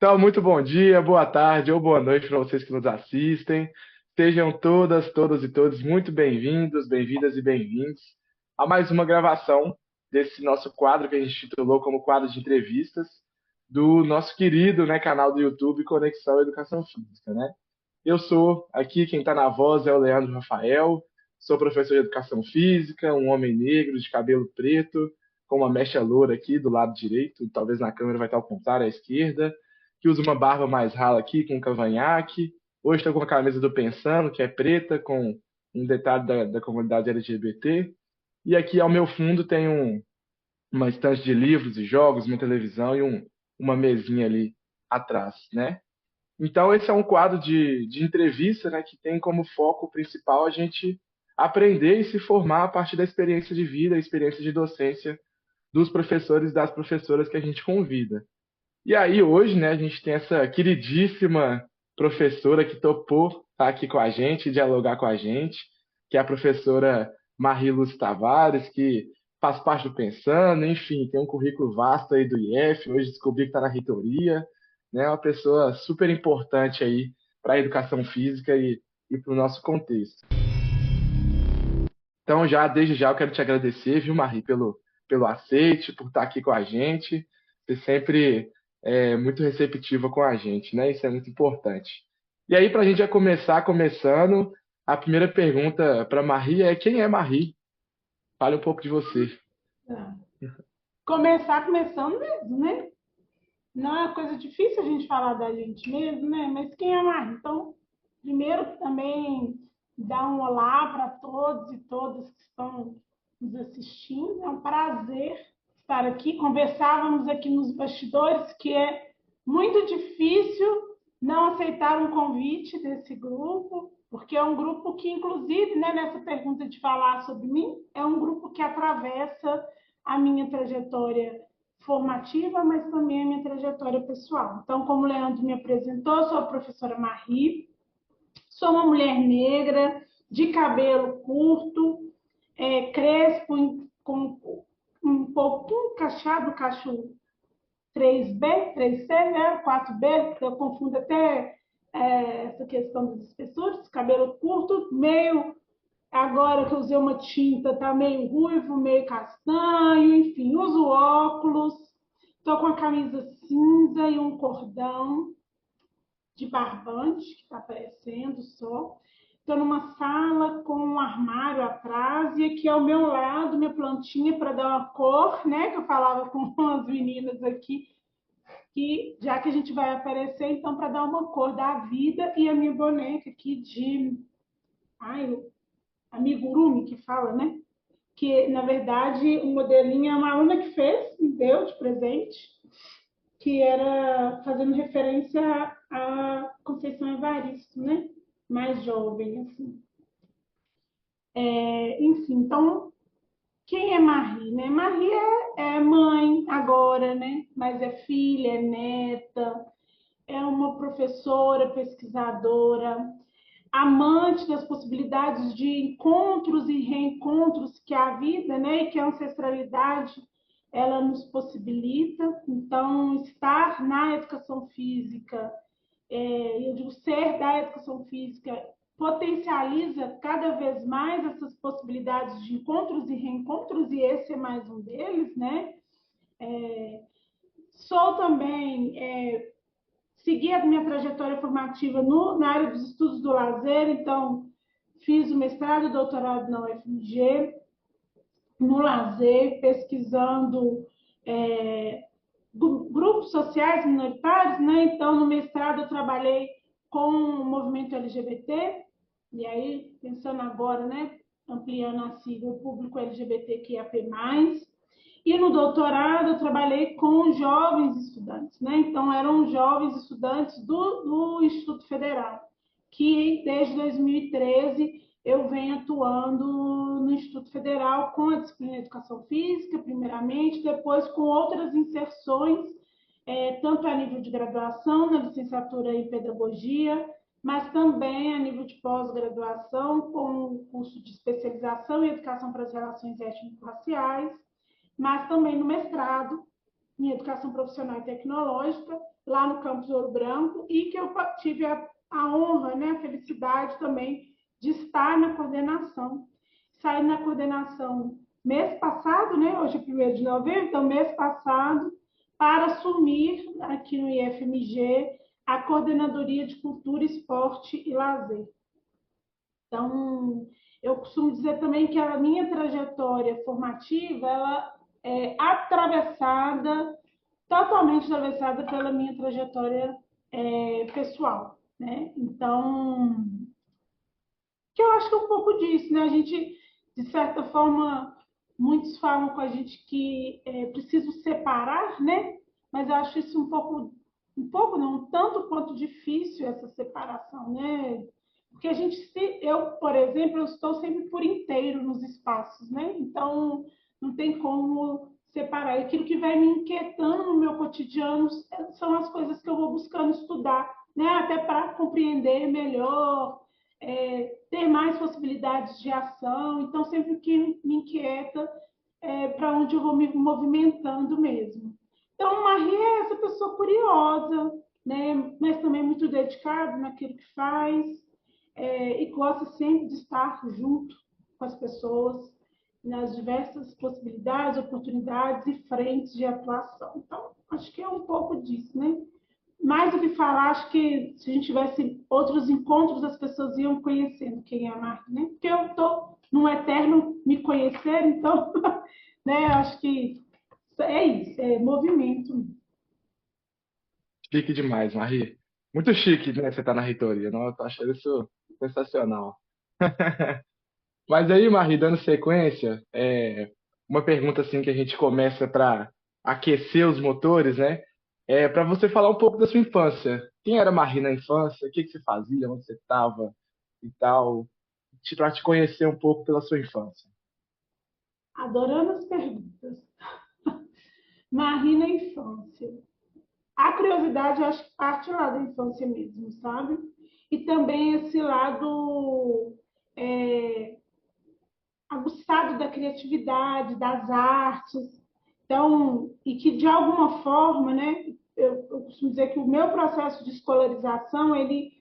Então, muito bom dia, boa tarde ou boa noite para vocês que nos assistem. Sejam todas, todos e todos muito bem-vindos, bem-vindas e bem-vindos a mais uma gravação desse nosso quadro que a gente titulou como quadro de entrevistas do nosso querido, né, canal do YouTube Conexão Educação Física, né? Eu sou aqui, quem está na voz é o Leandro Rafael, sou professor de Educação Física, um homem negro de cabelo preto, com uma mecha loura aqui do lado direito, talvez na câmera vai estar ao contrário, à esquerda, que usa uma barba mais rala aqui, com um cavanhaque. Hoje estou com a camisa do Pensando, que é preta, com um detalhe da comunidade LGBT. E aqui ao meu fundo tem uma estante de livros e jogos, uma televisão e uma mesinha ali atrás, né? Então, esse é um quadro de entrevista, né, que tem como foco principal a gente aprender e se formar a partir da experiência de vida, a experiência de docência dos professores e das professoras que a gente convida. E aí, hoje, né, a gente tem essa queridíssima professora que topou estar aqui com a gente, dialogar com a gente, que é a professora Marie-Luz Tavares, que faz parte do Pensando, enfim, tem um currículo vasto aí do IF, hoje descobri que está na reitoria, né, uma pessoa super importante aí para a educação física e para o nosso contexto. Então, desde já, eu quero te agradecer, viu, Marie, pelo aceite, por estar aqui com a gente. Você sempre é muito receptiva com a gente, né? Isso é muito importante. E aí, para a gente já começar começando, a primeira pergunta para Marie é: quem é Marie? Fale um pouco de você. Tá. Começar começando mesmo, né? Não é uma coisa difícil a gente falar da gente mesmo, né? Mas quem é mais? Então, primeiro também dar um olá para todos e todas que estão nos assistindo. É um prazer estar aqui. Conversávamos aqui nos bastidores que é muito difícil não aceitar um convite desse grupo, porque é um grupo que, inclusive, né, nessa pergunta de falar sobre mim, é um grupo que atravessa a minha trajetória formativa, mas também a minha trajetória pessoal. Então, como o Leandro me apresentou, sou a professora Marie, sou uma mulher negra, de cabelo curto, crespo, com um pouquinho cachado, cacho 3B, 3C, né? 4B, porque eu confundo até essa questão das espessuras, cabelo curto, meio. Agora que eu usei uma tinta, tá meio ruivo, meio castanho, enfim, uso óculos, tô com a camisa cinza e um cordão de barbante, que está aparecendo só. Estou numa sala com um armário atrás e aqui ao meu lado minha plantinha para dar uma cor, né? Que eu falava com as meninas aqui, que já que a gente vai aparecer, então para dar uma cor da vida e a minha boneca aqui de ai, amigurumi que fala, né? Que na verdade o modelinho é uma aluna que fez, me deu de presente, que era fazendo referência a Conceição Evaristo, né? Mais jovem, assim. Enfim, então, quem é Marie, né? Marie é mãe agora, né? Mas é filha, é neta, é uma professora, pesquisadora, amante das possibilidades de encontros e reencontros que a vida, né, e que a ancestralidade ela nos possibilita. Então, estar na educação física, eu digo ser da educação física, potencializa cada vez mais essas possibilidades de encontros e reencontros, e esse é mais um deles, né? Sou também segui a minha trajetória formativa na área dos estudos do lazer, então fiz o mestrado e doutorado na UFMG, no lazer, pesquisando grupos sociais minoritários, né? Então, no mestrado eu trabalhei com o movimento LGBT, e aí, pensando agora, né, ampliando a sigla, o público LGBTQIAP+, e no doutorado eu trabalhei com jovens estudantes, né? Então eram jovens estudantes do Instituto Federal, que desde 2013 eu venho atuando no Instituto Federal com a disciplina de Educação Física, primeiramente, depois com outras inserções, tanto a nível de graduação, na licenciatura em Pedagogia, mas também a nível de pós-graduação, com o curso de especialização em Educação para as Relações Étnico-Raciais, mas também no mestrado em Educação Profissional e Tecnológica, lá no Campus Ouro Branco e que eu tive a honra, né, a felicidade também de estar na coordenação. Saí na coordenação mês passado, né, hoje é 1º de novembro, então mês passado, para assumir aqui no IFMG a Coordenadoria de Cultura, Esporte e Lazer. Então, eu costumo dizer também que a minha trajetória formativa, ela é atravessada, totalmente atravessada pela minha trajetória pessoal, né? Então, que eu acho que é um pouco disso, né? A gente, de certa forma, muitos falam com a gente que é preciso separar, né? Mas eu acho isso um pouco não, tanto quanto difícil essa separação, né? Porque a gente, eu, por exemplo, eu estou sempre por inteiro nos espaços, né? Então, não tem como separar. Aquilo que vai me inquietando no meu cotidiano são as coisas que eu vou buscando estudar, né? Até para compreender melhor, ter mais possibilidades de ação. Então, sempre o que me inquieta é para onde eu vou me movimentando mesmo. Então, Maria é essa pessoa curiosa, né? Mas também muito dedicada naquilo que faz, e gosta sempre de estar junto com as pessoas nas diversas possibilidades, oportunidades e frentes de atuação. Então, acho que é um pouco disso, né? Mais do que falar, acho que se a gente tivesse outros encontros, as pessoas iam conhecendo quem é a Marta, né? Porque eu estou num eterno me conhecer, então, né, acho que é isso, é movimento. Chique demais, Marie. Muito chique, né? Você tá na reitoria. Não, eu tô achando isso sensacional. Mas aí, Marie, dando sequência, uma pergunta assim que a gente começa para aquecer os motores, né? É para você falar um pouco da sua infância. Quem era a Marie na infância? O que que você fazia? Onde você estava e tal? Para te conhecer um pouco pela sua infância. Adorando as perguntas. Marie na infância. A curiosidade, eu acho que parte lá da infância mesmo, sabe? E também esse lado é, aguçado da criatividade, das artes. Então, e que de alguma forma, né, eu costumo dizer que o meu processo de escolarização, ele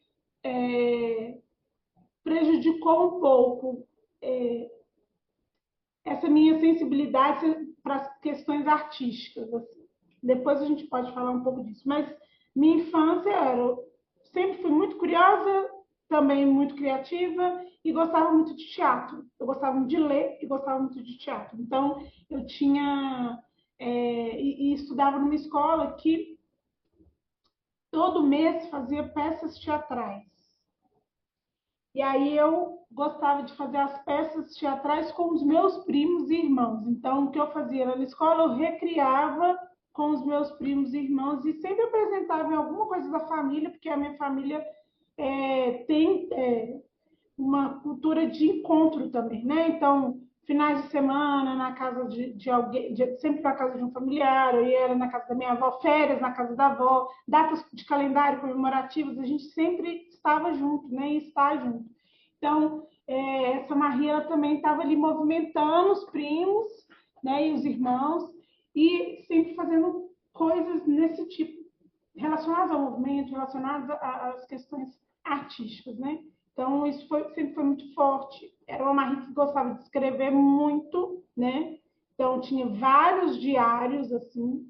é, prejudicou um pouco essa minha sensibilidade para as questões artísticas. Assim. Depois a gente pode falar um pouco disso. Mas minha infância era. Sempre fui muito curiosa, também muito criativa e gostava muito de teatro. Eu gostava muito de ler e gostava muito de teatro. Então, eu tinha. E estudava numa escola que todo mês fazia peças teatrais. E aí eu gostava de fazer as peças teatrais com os meus primos e irmãos. Então, o que eu fazia na escola, eu recriava com os meus primos e irmãos e sempre apresentava em alguma coisa da família, porque a minha família tem uma cultura de encontro também, né? Então, finais de semana na casa de alguém, sempre na casa de um familiar, eu ia na casa da minha avó, férias na casa da avó, datas de calendário comemorativas, a gente sempre estava junto, né? E está junto. Então, essa Maria ela também estava ali movimentando os primos, né? E os irmãos, e sempre fazendo coisas nesse tipo, relacionadas ao movimento, relacionadas às questões artísticas, né? Então, isso sempre foi muito forte. Era uma Marie que gostava de escrever muito, né? Então, tinha vários diários, assim.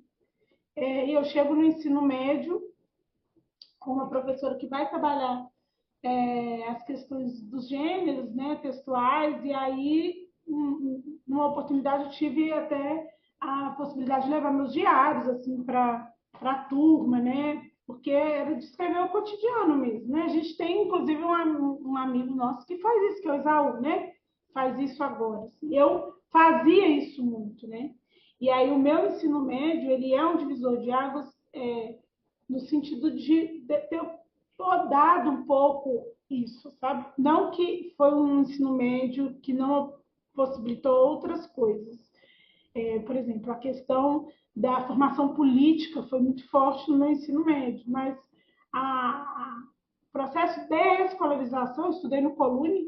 E eu chego no ensino médio com uma professora que vai trabalhar as questões dos gêneros, né, textuais, e aí, numa oportunidade, eu tive até a possibilidade de levar meus diários, assim, para a turma, né, porque era de escrever o cotidiano mesmo, né, a gente tem, inclusive, um amigo nosso que faz isso, que é o Isaú, né, faz isso agora, assim. Eu fazia isso muito, né, e aí o meu ensino médio, ele é um divisor de águas, no sentido de ter podado um pouco isso, sabe? Não que foi um ensino médio que não possibilitou outras coisas. Por exemplo, a questão da formação política foi muito forte no meu ensino médio, mas o processo de escolarização, eu estudei no Colune,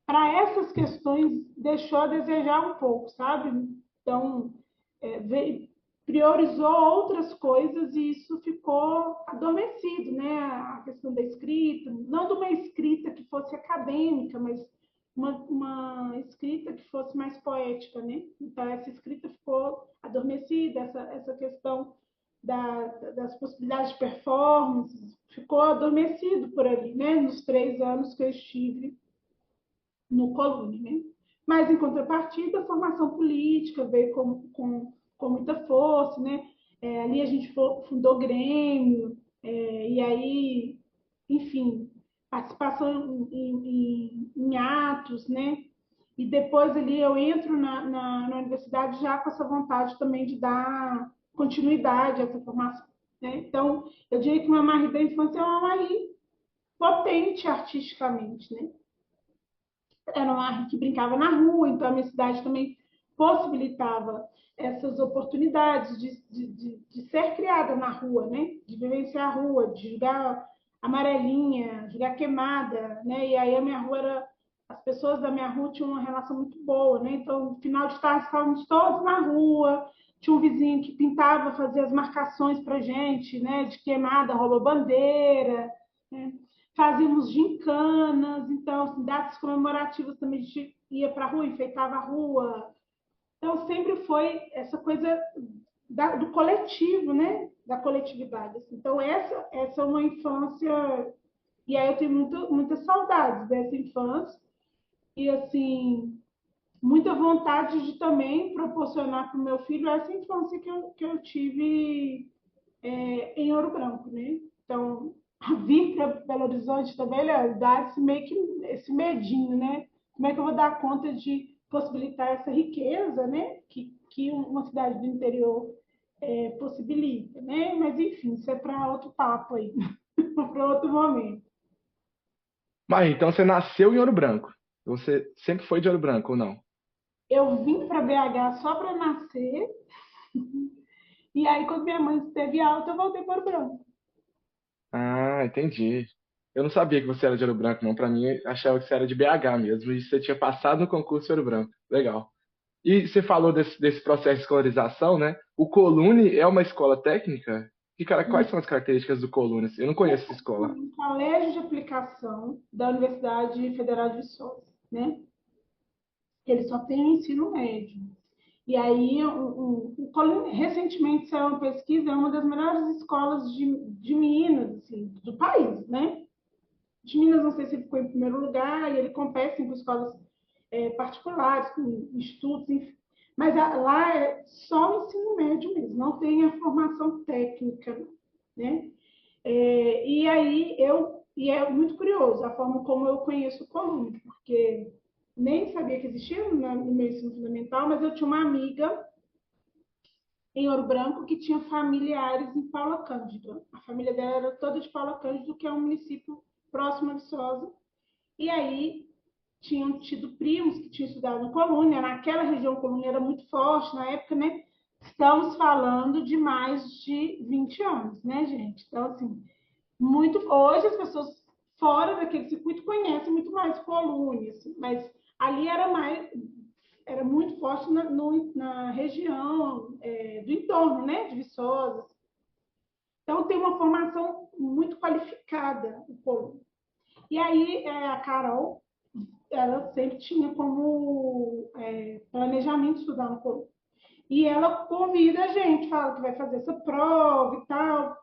para essas questões deixou a desejar um pouco, sabe? Então, veio, priorizou outras coisas e isso ficou adormecido, né? A questão da escrita, não de uma escrita que fosse acadêmica, mas uma escrita que fosse mais poética, né? Então, essa escrita ficou adormecida, essa questão das possibilidades de performance ficou adormecido por ali, né? Nos 3 anos que eu estive no Colune, né? Mas, em contrapartida, a formação política veio com muita força, né? Ali a gente fundou Grêmio, e aí, enfim, participação em atos, né? E depois ali eu entro na universidade já com essa vontade também de dar continuidade a essa formação, né? Então, eu diria que o meu Marie da infância é uma Marie potente artisticamente, né? Era uma que brincava na rua, então a minha cidade também possibilitava essas oportunidades de ser criada na rua, né? De vivenciar a rua, de jogar amarelinha, jogar queimada, né? E aí a minha rua era... As pessoas da minha rua tinham uma relação muito boa, né? Então, no final de tarde, estávamos todos na rua, tinha um vizinho que pintava, fazia as marcações para gente, né? De queimada, rouba-bandeira, né? Fazíamos gincanas, então, assim, datas comemorativas também a gente ia para a rua, enfeitava a rua. Então, sempre foi essa coisa do coletivo, né? Da coletividade. Assim. Então, essa é uma infância... E aí eu tenho muitas saudades dessa infância. E, assim, muita vontade de também proporcionar para o meu filho essa infância que eu tive em Ouro Branco, né? Então, vir para Belo Horizonte também, dá meio que esse medinho, né? Como é que eu vou dar conta de possibilitar essa riqueza, né? Que uma cidade do interior possibilita, né? Mas, enfim, isso é para outro papo aí, para outro momento. Mas então você nasceu em Ouro Branco. Você sempre foi de Ouro Branco ou não? Eu vim para BH só para nascer, e aí, quando minha mãe esteve alta, eu voltei para o Branco. Ah, entendi. Eu não sabia que você era de Ouro Branco, não. Pra mim, eu achava que você era de BH mesmo. E você tinha passado no concurso de Ouro Branco. Legal. E você falou desse processo de escolarização, né? O Colune é uma escola técnica? Quais são as características do Colune? Eu não conheço essa escola. Um colégio de aplicação da Universidade Federal de Viçosa, né? Ele só tem o ensino médio. E aí, recentemente saiu uma pesquisa, é uma das melhores escolas de Minas, assim, do país, né? De Minas, não sei se ele ficou em primeiro lugar, e ele compete com escolas particulares, com institutos, enfim. Mas lá é só o ensino médio mesmo, não tem a formação técnica, né? E aí e é muito curioso a forma como eu conheço o Colune, porque nem sabia que existia no meu ensino fundamental, mas eu tinha uma amiga em Ouro Branco que tinha familiares em Paula Cândido. A família dela era toda de Paula Cândido, que é um município próximo a Viçosa. E aí tinham tido primos que tinham estudado no Colônia. Naquela região, o Colônia era muito forte na época, né? Estamos falando de mais de 20 anos, né, gente? Então, assim, hoje as pessoas fora daquele circuito conhecem muito mais Colônia, assim, mas ali era muito forte na região do entorno, né, de Viçosa. Então, tem uma formação muito qualificada o Colônia. E aí, a Carol, ela sempre tinha como planejamento estudar no Colônia. E ela convida a gente, fala que vai fazer essa prova e tal,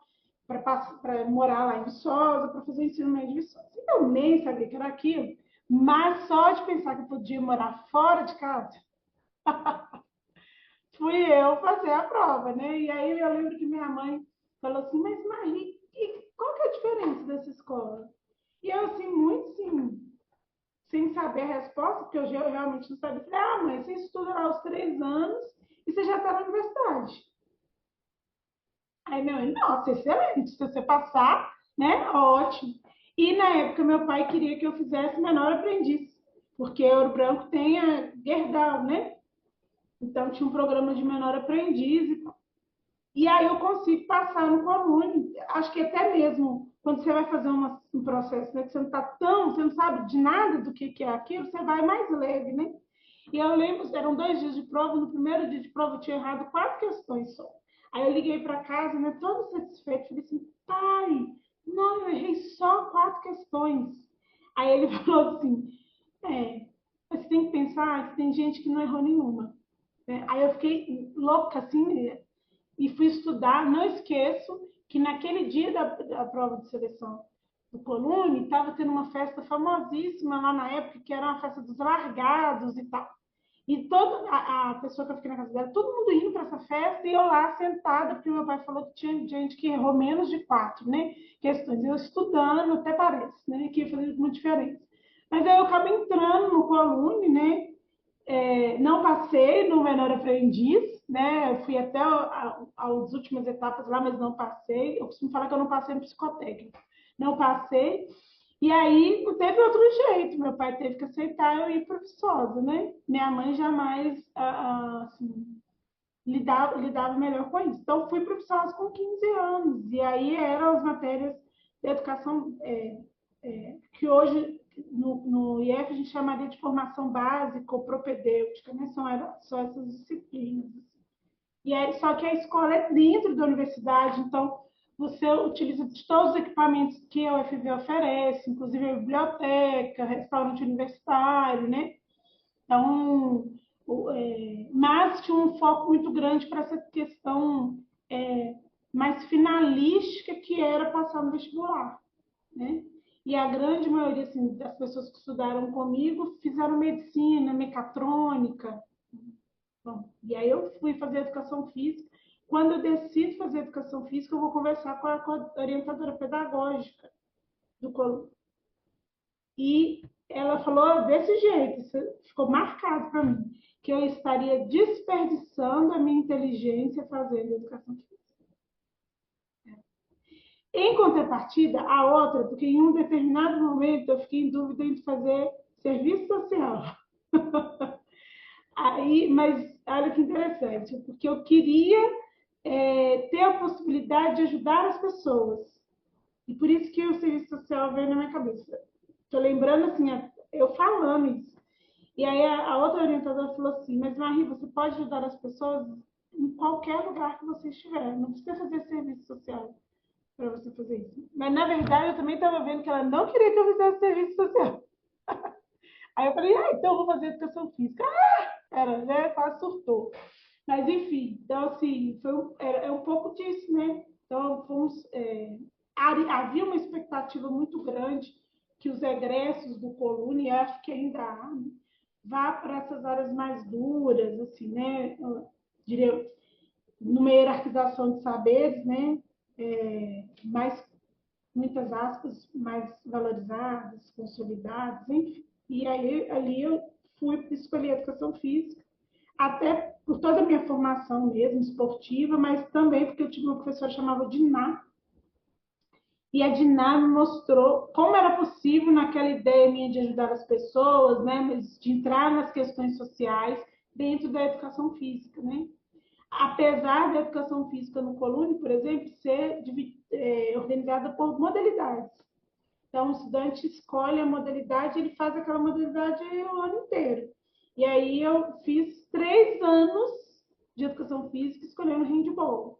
para morar lá em Viçosa, para fazer o ensino médio em Viçosa. Eu nem sabia que era aquilo, mas só de pensar que eu podia morar fora de casa, fui eu fazer a prova, né? E aí eu lembro que minha mãe falou assim, mas Marie, qual que é a diferença dessa escola? E eu, assim, muito assim, sem saber a resposta, porque eu realmente não sabia. Eu falei, mãe, você estuda lá os 3 anos e você já está na universidade. Aí minha mãe, nossa, excelente, se você passar, né, ótimo. E na época meu pai queria que eu fizesse menor aprendiz, porque Ouro Branco tem a Gerdau, né? Então tinha um programa de menor aprendiz e tal. E aí eu consigo passar no Colune. Acho que até mesmo quando você vai fazer um processo, né, que você não tá você não sabe de nada do que é aquilo, você vai mais leve, né? E eu lembro, eram 2 dias de prova, no primeiro dia de prova eu tinha errado 4 questões só. Aí eu liguei para casa, né, todo satisfeito, falei assim, pai, não, eu errei só 4 questões. Aí ele falou assim, você tem que pensar que tem gente que não errou nenhuma. Né? Aí eu fiquei louca, assim, e fui estudar. Não esqueço que naquele dia da prova de seleção do Colune, estava tendo uma festa famosíssima lá na época, que era uma festa dos largados e tal. E toda a pessoa que eu fiquei na casa dela, todo mundo indo para essa festa e eu lá sentada, porque meu pai falou que tinha gente que errou menos de 4, né? Questões. Eu estudando, até parece, né? Que ia fazer muito diferença. Mas aí eu acabei entrando no Colune, né? Não passei no menor aprendiz, né? Eu fui até as últimas etapas lá, mas não passei. Eu costumo falar que eu não passei no psicotécnico. Não passei. E aí não teve outro jeito. Meu pai teve que aceitar eu ir para Viçosa, né? Minha mãe jamais assim, lidava melhor com isso. Então fui para Viçosa com 15 anos. E aí eram as matérias de educação que hoje no IF a gente chamaria de formação básica ou propedêutica, né? Eram só essas disciplinas. E aí, só que a escola é dentro da universidade, então você utiliza de todos os equipamentos que a UFV oferece, inclusive a biblioteca, restaurante universitário, né? Então, mas tinha um foco muito grande para essa questão mais finalística que era passar no vestibular, né? E a grande maioria assim, das pessoas que estudaram comigo fizeram medicina, mecatrônica. Bom, e aí eu fui fazer educação física. Quando eu decido fazer educação física, eu vou conversar com a orientadora pedagógica do colégio. E ela falou desse jeito, isso ficou marcado para mim, que eu estaria desperdiçando a minha inteligência fazendo educação física. Em contrapartida, a outra, porque em um determinado momento eu fiquei em dúvida entre fazer serviço social. Aí, mas olha que interessante, porque eu queria ter a possibilidade de ajudar as pessoas. E por isso que o serviço social veio na minha cabeça. Estou lembrando assim, eu falando isso. E aí a outra orientadora falou assim, mas Marie, você pode ajudar as pessoas em qualquer lugar que você estiver. Não precisa fazer serviço social para você fazer isso. Mas, na verdade, eu também estava vendo que ela não queria que eu fizesse serviço social. Aí eu falei, então eu vou fazer educação física. Era, né? Quase surtou. Mas, enfim, então, assim, é um pouco disso, né? Então, havia uma expectativa muito grande que os egressos do Colune, e acho que ainda há, né, vá para essas áreas mais duras, assim, né? Eu diria, numa hierarquização de saberes, né? Mais, muitas aspas, mais valorizadas, consolidadas, enfim. E aí, ali eu fui escolher a educação física, até por toda a minha formação mesmo, esportiva, mas também porque eu tive uma professora chamada Diná, e a Diná me mostrou como era possível naquela ideia minha de ajudar as pessoas, né, de entrar nas questões sociais dentro da educação física, né? Apesar da educação física no Colune, por exemplo, ser organizada por modalidades. Então, o estudante escolhe a modalidade, ele faz aquela modalidade o ano inteiro. E aí eu fiz 3 anos de educação física escolhendo handball.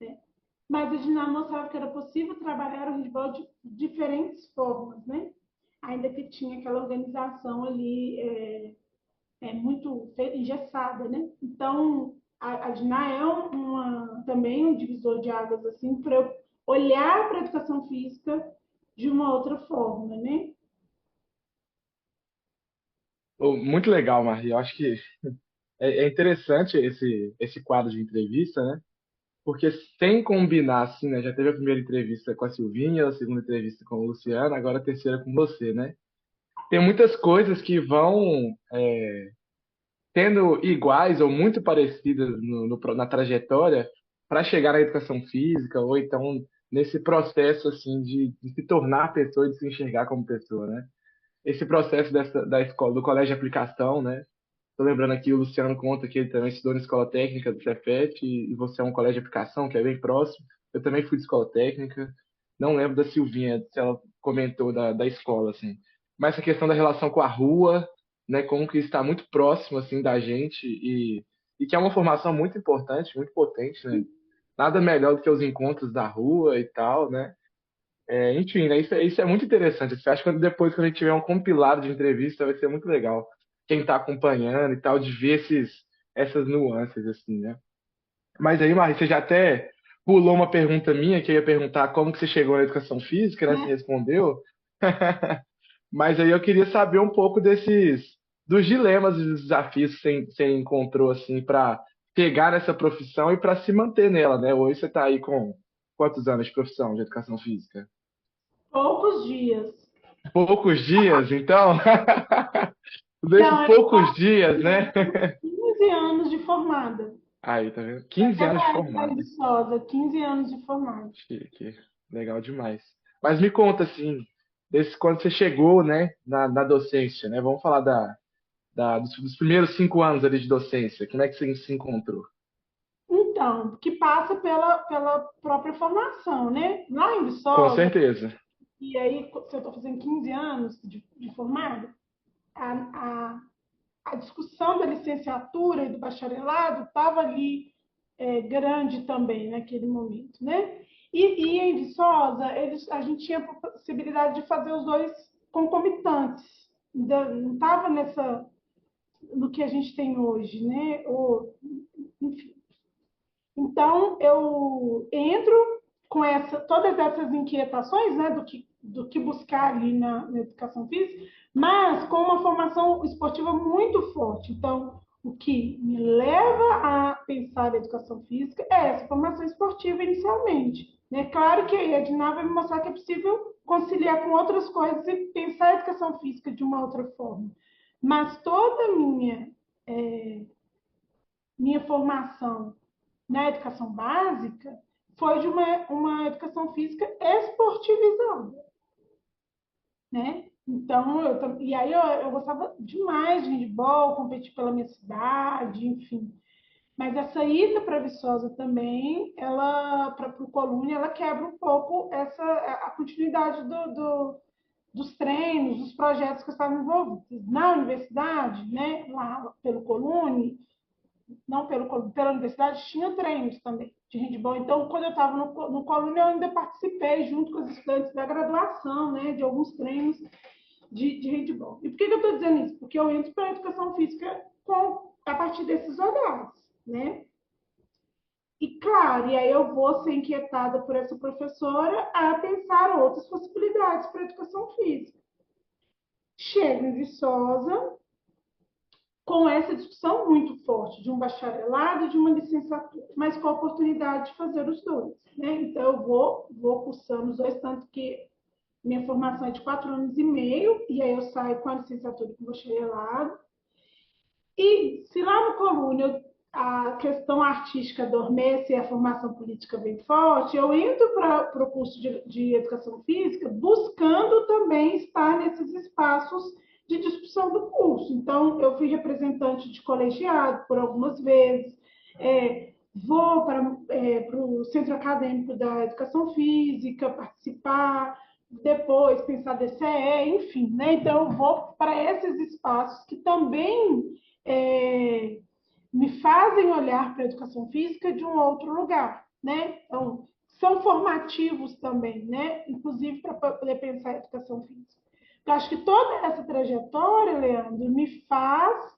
Né? Mas a Dinamo mostrava que era possível trabalhar o handball de diferentes formas, né? Ainda que tinha aquela organização ali muito engessada, né? Então, a Diná é também um divisor de águas, assim, para eu olhar para a educação física de uma outra forma, né? Oh, muito legal, Maria. Eu acho que é interessante esse quadro de entrevista, né? Porque sem combinar, assim, né? Já teve a primeira entrevista com a Silvinha, a segunda entrevista com o Luciano, agora a terceira com você, né? Tem muitas coisas que vão tendo iguais ou muito parecidas na trajetória para chegar à educação física, ou então nesse processo, assim, de se tornar pessoa e de se enxergar como pessoa, né? Esse processo da escola, do colégio de aplicação, né? Tô lembrando aqui, o Luciano conta que ele também estudou na escola técnica do Cefet, e você é um colégio de aplicação, que é bem próximo. Eu também fui de escola técnica. Não lembro da Silvinha, se ela comentou da escola, assim. Mas essa questão da relação com a rua, né, como que está muito próximo, assim, da gente, e que é uma formação muito importante, muito potente, né? nada melhor do que os encontros da rua e tal, né? Enfim, né, isso é muito interessante. Eu acho que depois, quando a gente tiver um compilado de entrevista, vai ser muito legal. Quem está acompanhando e tal, de ver essas nuances, assim, né? Mas aí, Mari, você já até pulou uma pergunta minha, que eu ia perguntar como que você chegou na educação física, né? Você né? respondeu. Mas aí eu queria saber um pouco dos dilemas e dos desafios que você encontrou, assim, para pegar nessa profissão e para se manter nela, né? Hoje você está aí com quantos anos de profissão de educação física? Poucos dias. Poucos dias, então? Desses Não, eu poucos dias, né? tenho 15 anos de formada. Aí, tá vendo? 15 Até anos de parece que é formada. viçosa, 15 anos de formada. Chique. Legal demais. Mas me conta, assim, quando você chegou, né, na docência, né? Vamos falar dos primeiros 5 anos ali de docência. Como é que você se encontrou? Então, que passa pela própria formação, né? Lá em Com Viçosa, certeza. e aí, se eu estou fazendo 15 anos de formada, a, a, a discussão da licenciatura e do bacharelado estava ali grande também naquele momento, né? E em Viçosa, a gente tinha a possibilidade de fazer os dois concomitantes. Não estava no que a gente tem hoje, né? Enfim. Então, eu entro com todas essas inquietações, né, do que buscar ali na educação física, mas com uma formação esportiva muito forte. Então, o que me leva a pensar a educação física é essa formação esportiva inicialmente. Né? Claro que a Edna vai me mostrar que é possível conciliar com outras coisas e pensar a educação física de uma outra forma. Mas toda a minha formação na educação básica foi de uma educação física esportivizada, né? Então, e aí eu gostava demais de handball, competir pela minha cidade, enfim. Mas essa ida para Viçosa também, ela para o Colônia, ela quebra um pouco a continuidade dos treinos, dos projetos que eu estava envolvidos. Na universidade, né, lá pelo Colune, não pela universidade, tinha treinos também de handball. Então, quando eu estava no Colônia, eu ainda participei, junto com os estudantes da graduação, né, de alguns treinos de handball. E por que eu estou dizendo isso? Porque eu entro para a educação física a partir desses olhares, né? E claro, e aí eu vou ser inquietada por essa professora a pensar outras possibilidades para a educação física. Chego em Viçosa, com essa discussão muito forte de um bacharelado e de uma licenciatura, mas com a oportunidade de fazer os dois. Né? Então, eu vou cursando os dois, tanto que minha formação é de 4 anos e meio, e aí eu saio com a licenciatura e com o bacharelado. E se lá no Colônia a questão artística adormece e a formação política vem forte, eu entro para o curso de educação física buscando também estar nesses espaços de discussão do curso. Então, eu fui representante de colegiado por algumas vezes, vou para o centro acadêmico da educação física participar, depois pensar DCE, enfim, né? Então eu vou para esses espaços que também é, me fazem olhar para a educação física de um outro lugar, né? Então, são formativos também, né? Inclusive para poder pensar a educação física. Eu acho que toda essa trajetória, Leandro, me faz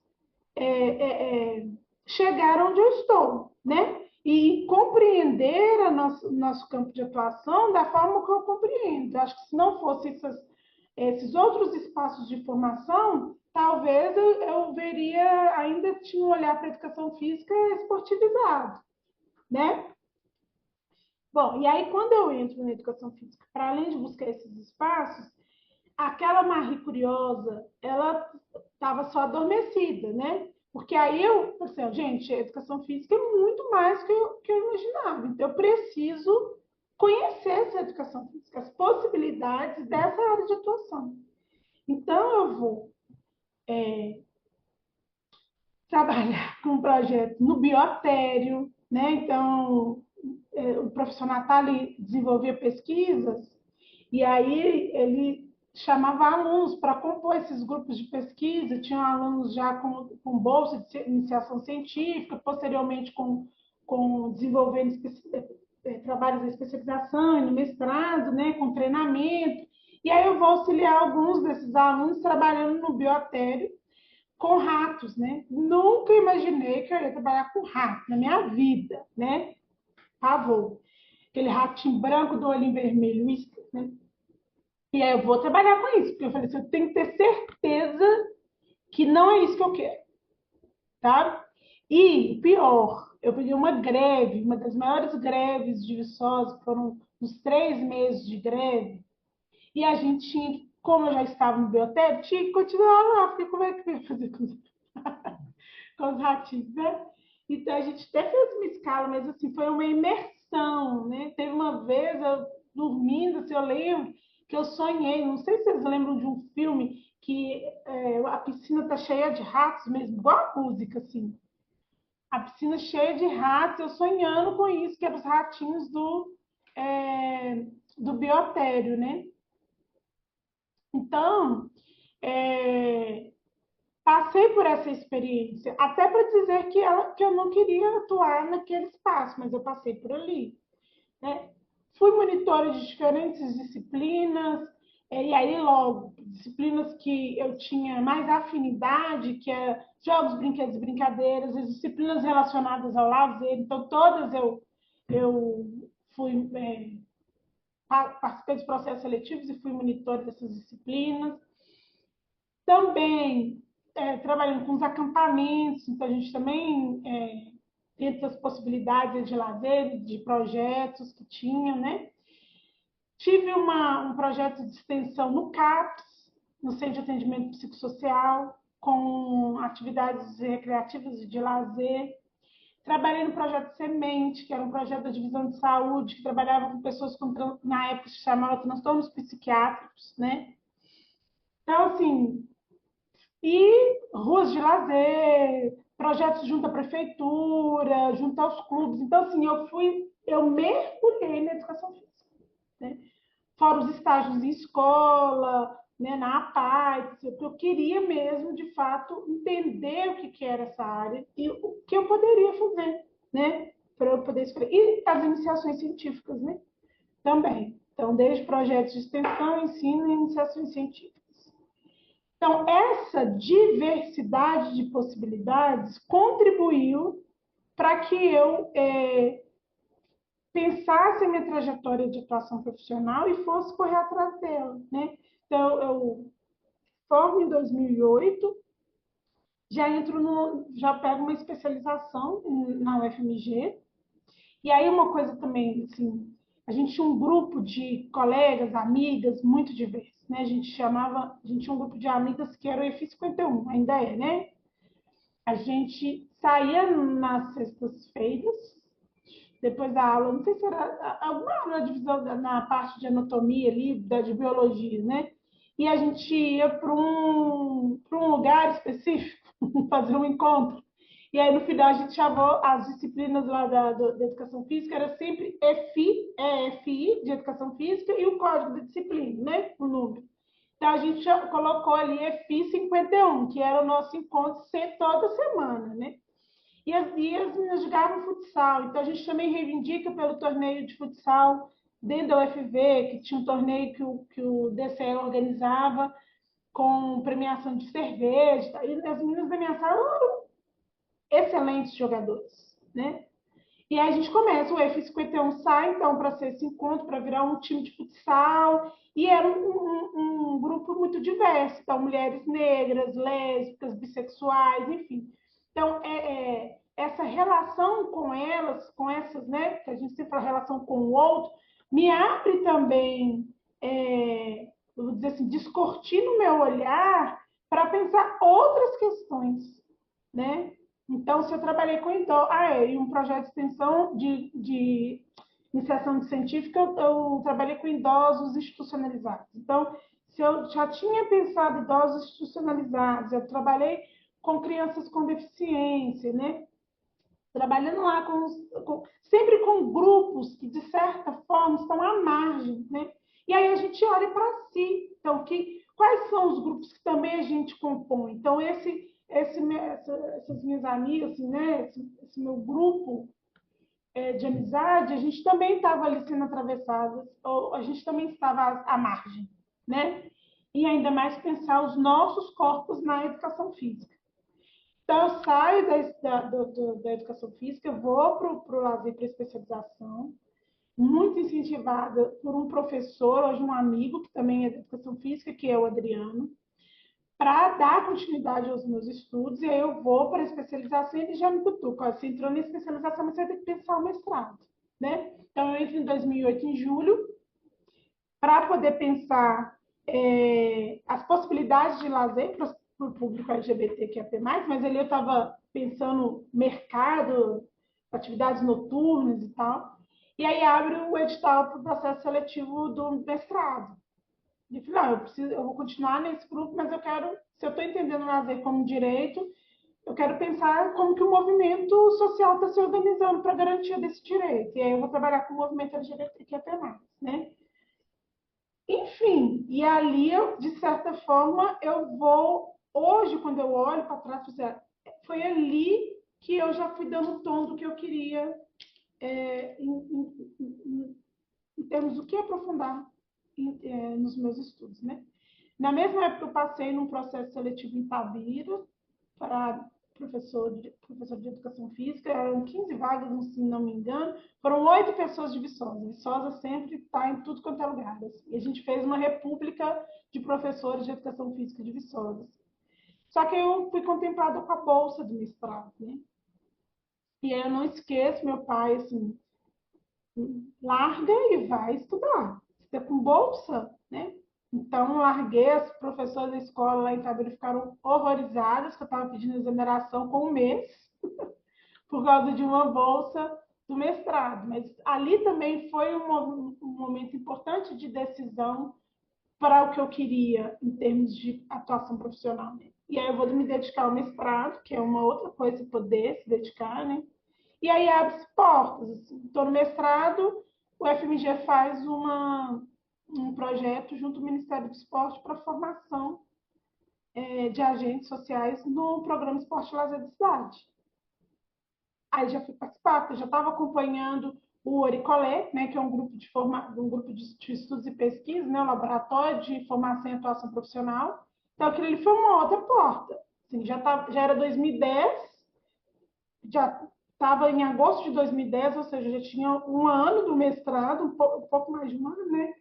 é, é, chegar onde eu estou, né? E compreender nosso campo de atuação da forma que eu compreendo. Eu acho que se não fosse esses outros espaços de formação, talvez eu veria, ainda tinha um olhar para a educação física esportivizado, né? Bom, e aí quando eu entro na educação física, para além de buscar esses espaços, aquela Marie curiosa, ela estava só adormecida, né? Porque aí eu pensei, assim, gente, a educação física é muito mais que eu imaginava. Então, eu preciso conhecer essa educação física, as possibilidades dessa área de atuação. Então, eu vou trabalhar com um projeto no biotério, né? Então, o professor Natali desenvolvia pesquisas e aí ele chamava alunos para compor esses grupos de pesquisa, tinham alunos já com bolsa de iniciação científica, posteriormente com desenvolvendo trabalhos de especialização e no mestrado, né, com treinamento. E aí eu vou auxiliar alguns desses alunos trabalhando no biotério com ratos, né? Nunca imaginei que eu ia trabalhar com rato na minha vida, né? Pavor. Aquele ratinho branco do olhinho vermelho, né? E aí eu vou trabalhar com isso, porque eu falei assim, eu tenho que ter certeza que não é isso que eu quero, tá? E pior, eu peguei uma greve, uma das maiores greves de Viçosa, foram uns 3 meses de greve, e a gente tinha, como eu já estava no biotério, tinha que continuar lá, porque como é que eu ia fazer com os ratinhos, né? Então a gente até fez uma escala, mas assim, foi uma imersão, né? Teve uma vez, eu dormindo, assim, eu lembro que eu sonhei, não sei se vocês lembram de um filme que a piscina tá cheia de ratos mesmo, igual a música, assim. A piscina cheia de ratos, eu sonhando com isso, que eram os ratinhos do biotério, né? Então, passei por essa experiência, até para dizer que eu não queria atuar naquele espaço, mas eu passei por ali, né? Fui monitora de diferentes disciplinas, e aí logo, disciplinas que eu tinha mais afinidade, que é jogos, brinquedos e brincadeiras, as disciplinas relacionadas ao lazer, então todas eu fui, participei dos processos seletivos e fui monitora dessas disciplinas. Também trabalhando com os acampamentos, então a gente também, dentro das possibilidades de lazer, de projetos que tinham, né? Tive um projeto de extensão no CAPS, no Centro de Atendimento Psicossocial, com atividades recreativas e de lazer. Trabalhei no projeto Semente, que era um projeto da divisão de saúde, que trabalhava com pessoas com, na época se chamava transtornos psiquiátricos, né? Então, assim, e ruas de lazer, projetos junto à prefeitura, junto aos clubes. Então, assim, eu mergulhei na educação física, né? Fora os estágios em escola, né, na APAE, porque eu queria mesmo, de fato, entender o que era essa área e o que eu poderia fazer, né, para eu poder escolher. E as iniciações científicas, né, também. Então, desde projetos de extensão, ensino e iniciações científicas. Então, essa diversidade de possibilidades contribuiu para que eu pensasse a minha trajetória de atuação profissional e fosse correr atrás dela, né? Então, eu formo em 2008, já pego uma especialização na UFMG, e aí uma coisa também, assim, a gente tinha um grupo de colegas, amigas, muito diverso, né? A gente tinha um grupo de amigas que era o EFI 51, ainda é, né? A gente saía nas sextas-feiras, depois da aula, não sei se era alguma aula de divisão na parte de anatomia ali, de biologia, né? E a gente ia para um lugar específico, fazer um encontro. E aí, no final, a gente chamou as disciplinas lá da educação física, era sempre EFI, de educação física, e o código de disciplina, né? O número. Então, a gente já colocou ali EFI 51, que era o nosso encontro toda semana, né? E as meninas jogavam futsal. Então, a gente também reivindica pelo torneio de futsal dentro da UFV, que tinha um torneio que o DCE organizava com premiação de cerveja. E as meninas da minha sala eram excelentes jogadores, né? E aí a gente começa, o F51 sai, então, para ser esse encontro, para virar um time de futsal, e era um grupo muito diverso, então, mulheres negras, lésbicas, bissexuais, enfim. Então, essa relação com elas, com essas, né, que a gente sempre fala relação com o outro, me abre também, vou dizer assim, descortina o meu olhar para pensar outras questões, né? Então, se eu trabalhei com idosos, e um projeto de extensão de iniciação científica, eu trabalhei com idosos institucionalizados. Então, se eu já tinha pensado em idosos institucionalizados, eu trabalhei com crianças com deficiência, né? Trabalhando lá sempre com grupos que, de certa forma, estão à margem, né? E aí a gente olha para si. Então, quais são os grupos que também a gente compõe? Então, essas minhas amigas, assim, né? Esse meu grupo, de amizade, a gente também estava ali sendo atravessadas, ou a gente também estava à margem, né? E ainda mais pensar os nossos corpos na educação física. Então, eu saio da educação física, eu vou para o lazer, para a especialização, muito incentivada por um professor, hoje um amigo, que também é de educação física, que é o Adriano, para dar continuidade aos meus estudos, e aí eu vou para a especialização e ele já me cutuca. Você entrou na especialização, mas você vai ter que pensar o mestrado, né? Então, eu entro em 2008, em julho, para poder pensar as possibilidades de lazer para o público LGBTQIA+, mas ali eu estava pensando mercado, atividades noturnas e tal, e aí abre o edital para o processo seletivo do mestrado. E eu falei, eu vou continuar nesse grupo, mas eu quero, se eu estou entendendo lazer como direito, eu quero pensar como que o movimento social está se organizando para a garantia desse direito. E aí eu vou trabalhar com o movimento LGBTQIA+, né? Enfim, e ali, de certa forma, eu vou... Hoje, quando eu olho para trás, foi ali que eu já fui dando o tom do que eu queria em termos do que aprofundar nos meus estudos, né? Na mesma época, eu passei num processo seletivo em Tabira para professor de educação física, eram 15 vagas, se não me engano, foram 8 pessoas de Viçosa. Viçosa sempre está em tudo quanto é lugar. E a gente fez uma república de professores de educação física de Viçosa. Só que eu fui contemplada com a bolsa do mestrado, né? E aí eu não esqueço, meu pai, assim, larga e vai estudar. Você com bolsa, né? Então, larguei, as professoras da escola lá em Itabira ficaram horrorizadas que eu estava pedindo exoneração com um mês por causa de uma bolsa do mestrado. Mas ali também foi um momento importante de decisão para o que eu queria em termos de atuação profissional. Né? E aí eu vou me dedicar ao mestrado, que é uma outra coisa poder se dedicar, né? E aí abre-se portas. Estou no mestrado, o FMG faz um projeto junto ao Ministério do Esporte para formação de agentes sociais no programa Esporte e Lazer da cidade. Aí já fui participar, porque eu já estava acompanhando o Oricolé, né, que é um grupo de estudos e pesquisa, né, um laboratório de formação e atuação profissional. Então, aquilo ali foi uma outra porta. Assim, já era 2010, já estava em agosto de 2010, ou seja, já tinha um ano do mestrado, um pouco mais de um ano, né?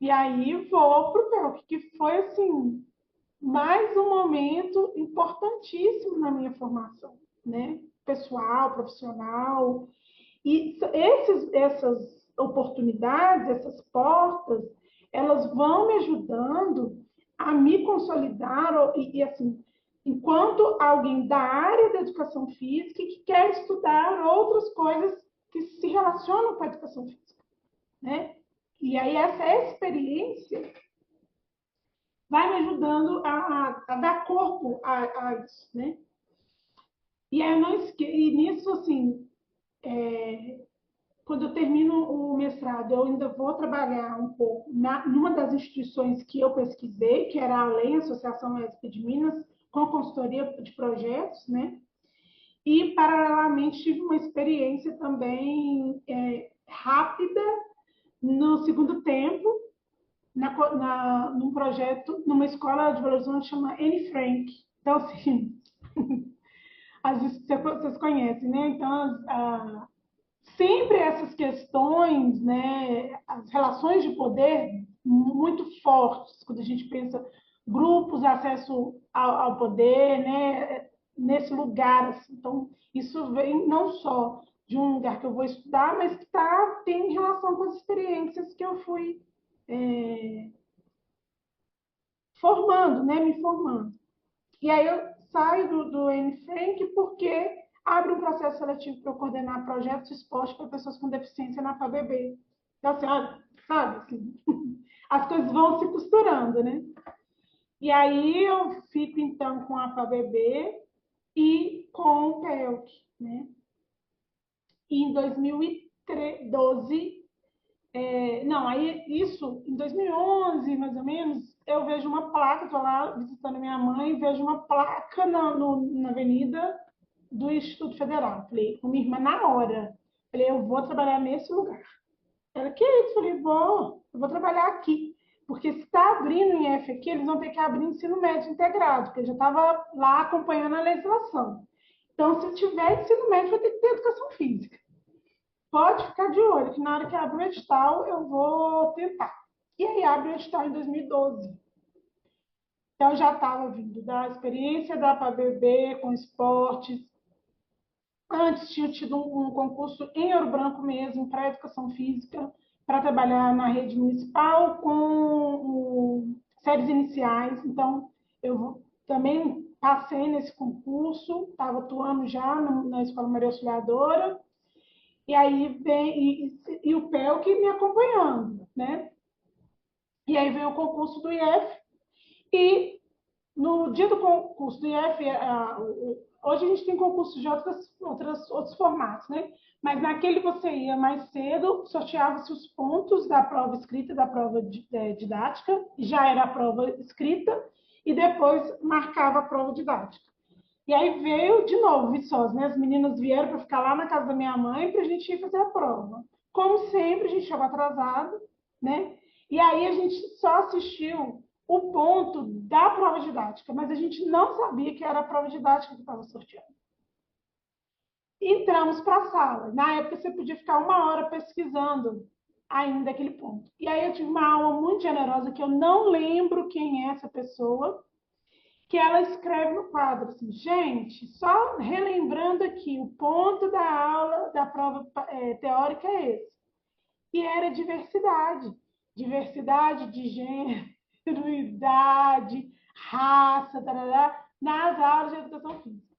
E aí vou para o PELC, que foi, assim, mais um momento importantíssimo na minha formação, né? Pessoal, profissional. E essas oportunidades, essas portas, elas vão me ajudando a me consolidar e assim, enquanto alguém da área da educação física que quer estudar outras coisas que se relacionam com a educação física, né? E aí essa experiência vai me ajudando a dar corpo a isso, né? E aí e nisso, assim, quando eu termino o mestrado, eu ainda vou trabalhar um pouco numa das instituições que eu pesquisei, que era a ALEM, Associação ESP de Minas, com consultoria de projetos, né? E, paralelamente, tive uma experiência também rápida no segundo tempo, num projeto, numa escola de Belo Horizonte chama Anne Frank. Então, assim, vocês conhecem, né? Então, sempre essas questões, né, as relações de poder muito fortes, quando a gente pensa grupos, acesso ao poder, né, nesse lugar. Assim. Então, isso vem não só de um lugar que eu vou estudar, mas que tem relação com as experiências que eu fui formando, né, me formando. E aí eu saio do Anne Frank porque abre um processo seletivo para eu coordenar projetos de esporte para pessoas com deficiência na FABB. Então, assim, sabe, assim, as coisas vão se costurando, né? E aí eu fico, então, com a FABB e com o PELC, né? E em 2012, não, aí isso, em 2011, mais ou menos, eu vejo uma placa, estou lá visitando minha mãe, vejo uma placa na avenida do Instituto Federal. Falei com minha irmã na hora. Falei, eu vou trabalhar nesse lugar. Ela, que isso? Falei, eu vou trabalhar aqui. Porque se está abrindo em F aqui, eles vão ter que abrir ensino médio integrado, porque eu já estava lá acompanhando a legislação. Então, se tiver ensino médio, vai ter que ter educação física. Pode ficar de olho, que na hora que abrir o edital, eu vou tentar. E aí abre o edital em 2012. Então, eu já estava vindo da experiência da PABB com esportes. Antes tinha tido um concurso em Ouro Branco mesmo, para educação física, para trabalhar na rede municipal com séries iniciais. Então, eu também passei nesse concurso, estava atuando já na Escola Maria Auxiliadora, e aí vem e o PELC me acompanhando, né? E aí veio o concurso do IF, e no dia do concurso do IF, hoje a gente tem concurso de outros formatos, né? Mas naquele você ia mais cedo, sorteava-se os pontos da prova escrita e da prova didática, já era a prova escrita, e depois marcava a prova didática. E aí veio de novo Viçosa, né? As meninas vieram para ficar lá na casa da minha mãe para a gente ir fazer a prova. Como sempre, a gente chegou atrasado, né? E aí a gente só assistiu o ponto da prova didática, mas a gente não sabia que era a prova didática que estava sorteando. Entramos para a sala. Na época você podia ficar 1 hora pesquisando ainda aquele ponto. E aí eu tive uma aula muito generosa que eu não lembro quem é essa pessoa, que ela escreve no quadro assim, gente, só relembrando aqui, o ponto da aula, da prova teórica é esse. E era diversidade. Diversidade de gênero, idade, raça, tarará, nas aulas de educação física.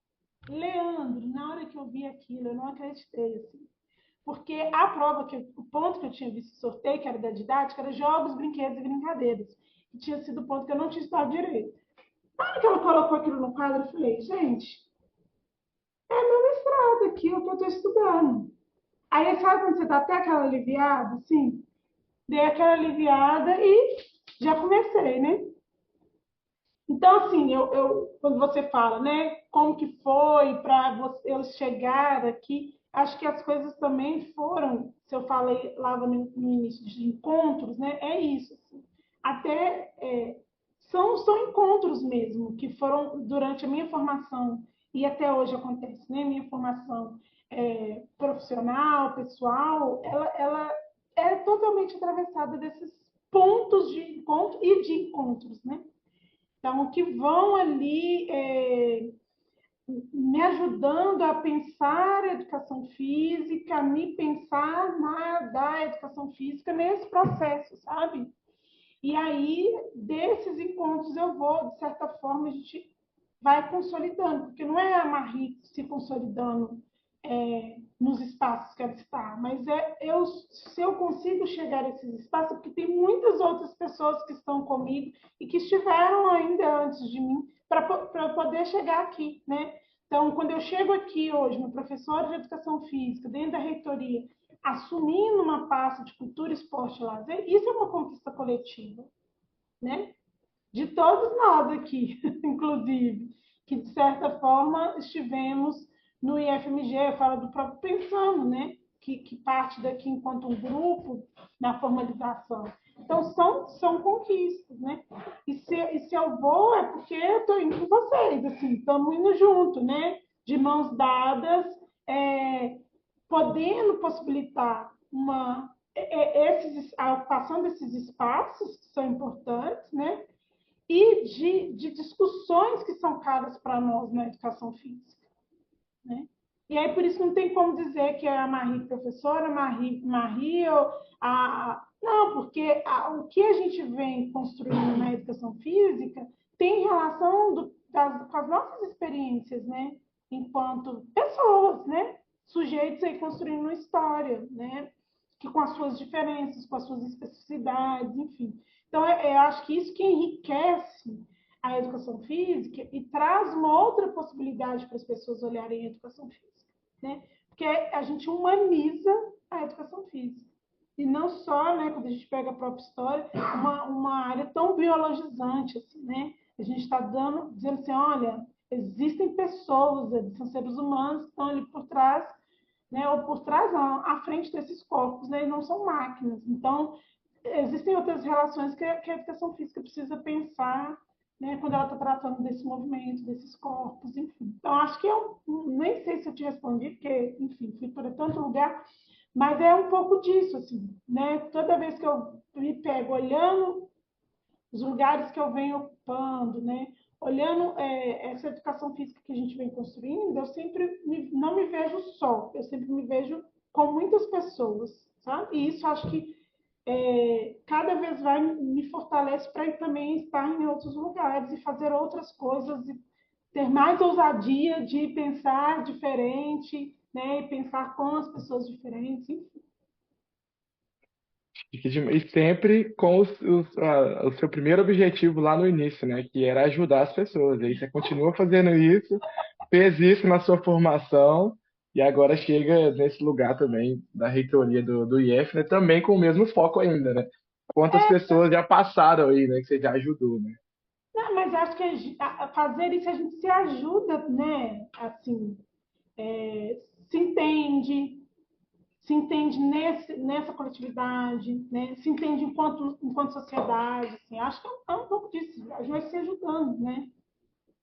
Leandro, na hora que eu vi aquilo, eu não acreditei, assim. Porque a prova, o ponto que eu tinha visto sorteio, que era da didática, era jogos, brinquedos e brincadeiras. E tinha sido o ponto que eu não tinha estudado direito. Na hora que ela colocou aquilo no quadro, eu falei, gente, é meu mestrado aqui, o que eu estou estudando. Aí, sabe quando você dá até aquela aliviada, assim? Dei aquela aliviada e já comecei, né? Então, assim, quando você fala, né, como que foi para eu chegar aqui, acho que as coisas também foram, se eu falei lá no início de encontros, né, é isso. Assim. Até são encontros mesmo, que foram durante a minha formação, e até hoje acontece, né, minha formação profissional, pessoal, ela é totalmente atravessada desses pontos de encontro e de encontros, né? Então, que vão ali me ajudando a pensar a educação física, a me pensar da educação física nesse processo, sabe? E aí, desses encontros, eu vou, de certa forma, a gente vai consolidando, porque não é a Marie se consolidando nos espaços que ela está, mas se eu consigo chegar a esses espaços, porque tem muitas outras pessoas que estão comigo e que estiveram ainda antes de mim para poder chegar aqui, né? Então, quando eu chego aqui hoje, no professor de educação física, dentro da reitoria, assumindo uma pasta de cultura, esporte e lazer, isso é uma conquista coletiva, né? De todos nós aqui, inclusive, que de certa forma estivemos no IFMG, eu falo do próprio Pensando, né? Que parte daqui enquanto um grupo na formalização. Então, são conquistas, né? E se eu vou, é porque eu estou indo com vocês, assim, estamos indo junto, né? De mãos dadas, podendo possibilitar a ocupação desses espaços que são importantes, né? E de discussões que são caras para nós na educação física. Né? E aí, por isso, não tem como dizer que é a Marie professora, Marie ou não, porque o que a gente vem construindo na educação física tem relação com as nossas experiências, né? Enquanto pessoas, né? Sujeitos aí construindo uma história, né? Que com as suas diferenças, com as suas especificidades, enfim. Então, eu acho que isso que enriquece a educação física e traz uma outra possibilidade para as pessoas olharem a educação física, né? Porque a gente humaniza a educação física. E não só, né, quando a gente pega a própria história, uma área tão biologizante, assim, né? A gente está dizendo assim, olha, existem pessoas, são seres humanos que estão ali por trás né? Ou por trás, não, à frente desses corpos, né? Não são máquinas. Então, existem outras relações que a educação física precisa pensar, né? Quando ela está tratando desse movimento, desses corpos, enfim. Então, acho que eu nem sei se eu te respondi, porque, enfim, fui para tanto lugar, mas é um pouco disso, assim, né? Toda vez que eu me pego olhando os lugares que eu venho ocupando, né? Olhando essa educação física que a gente vem construindo, eu sempre não me vejo só, eu sempre me vejo com muitas pessoas, sabe? E isso acho que cada vez vai me fortalece para também estar em outros lugares e fazer outras coisas e ter mais ousadia de pensar diferente, né? E pensar com as pessoas diferentes, enfim. E sempre com o seu primeiro objetivo lá no início, né? Que era ajudar as pessoas. E aí você continua fazendo isso, fez isso na sua formação, e agora chega nesse lugar também da reitoria do IF, né? Também com o mesmo foco ainda, né? Quantas pessoas já passaram aí, né? Que você já ajudou, né? Não, mas acho que fazer isso a gente se ajuda, né? Assim, se entende, se entende nessa coletividade, né? Se entende enquanto sociedade. Assim. Acho que um pouco disso. A gente vai se ajudando, né?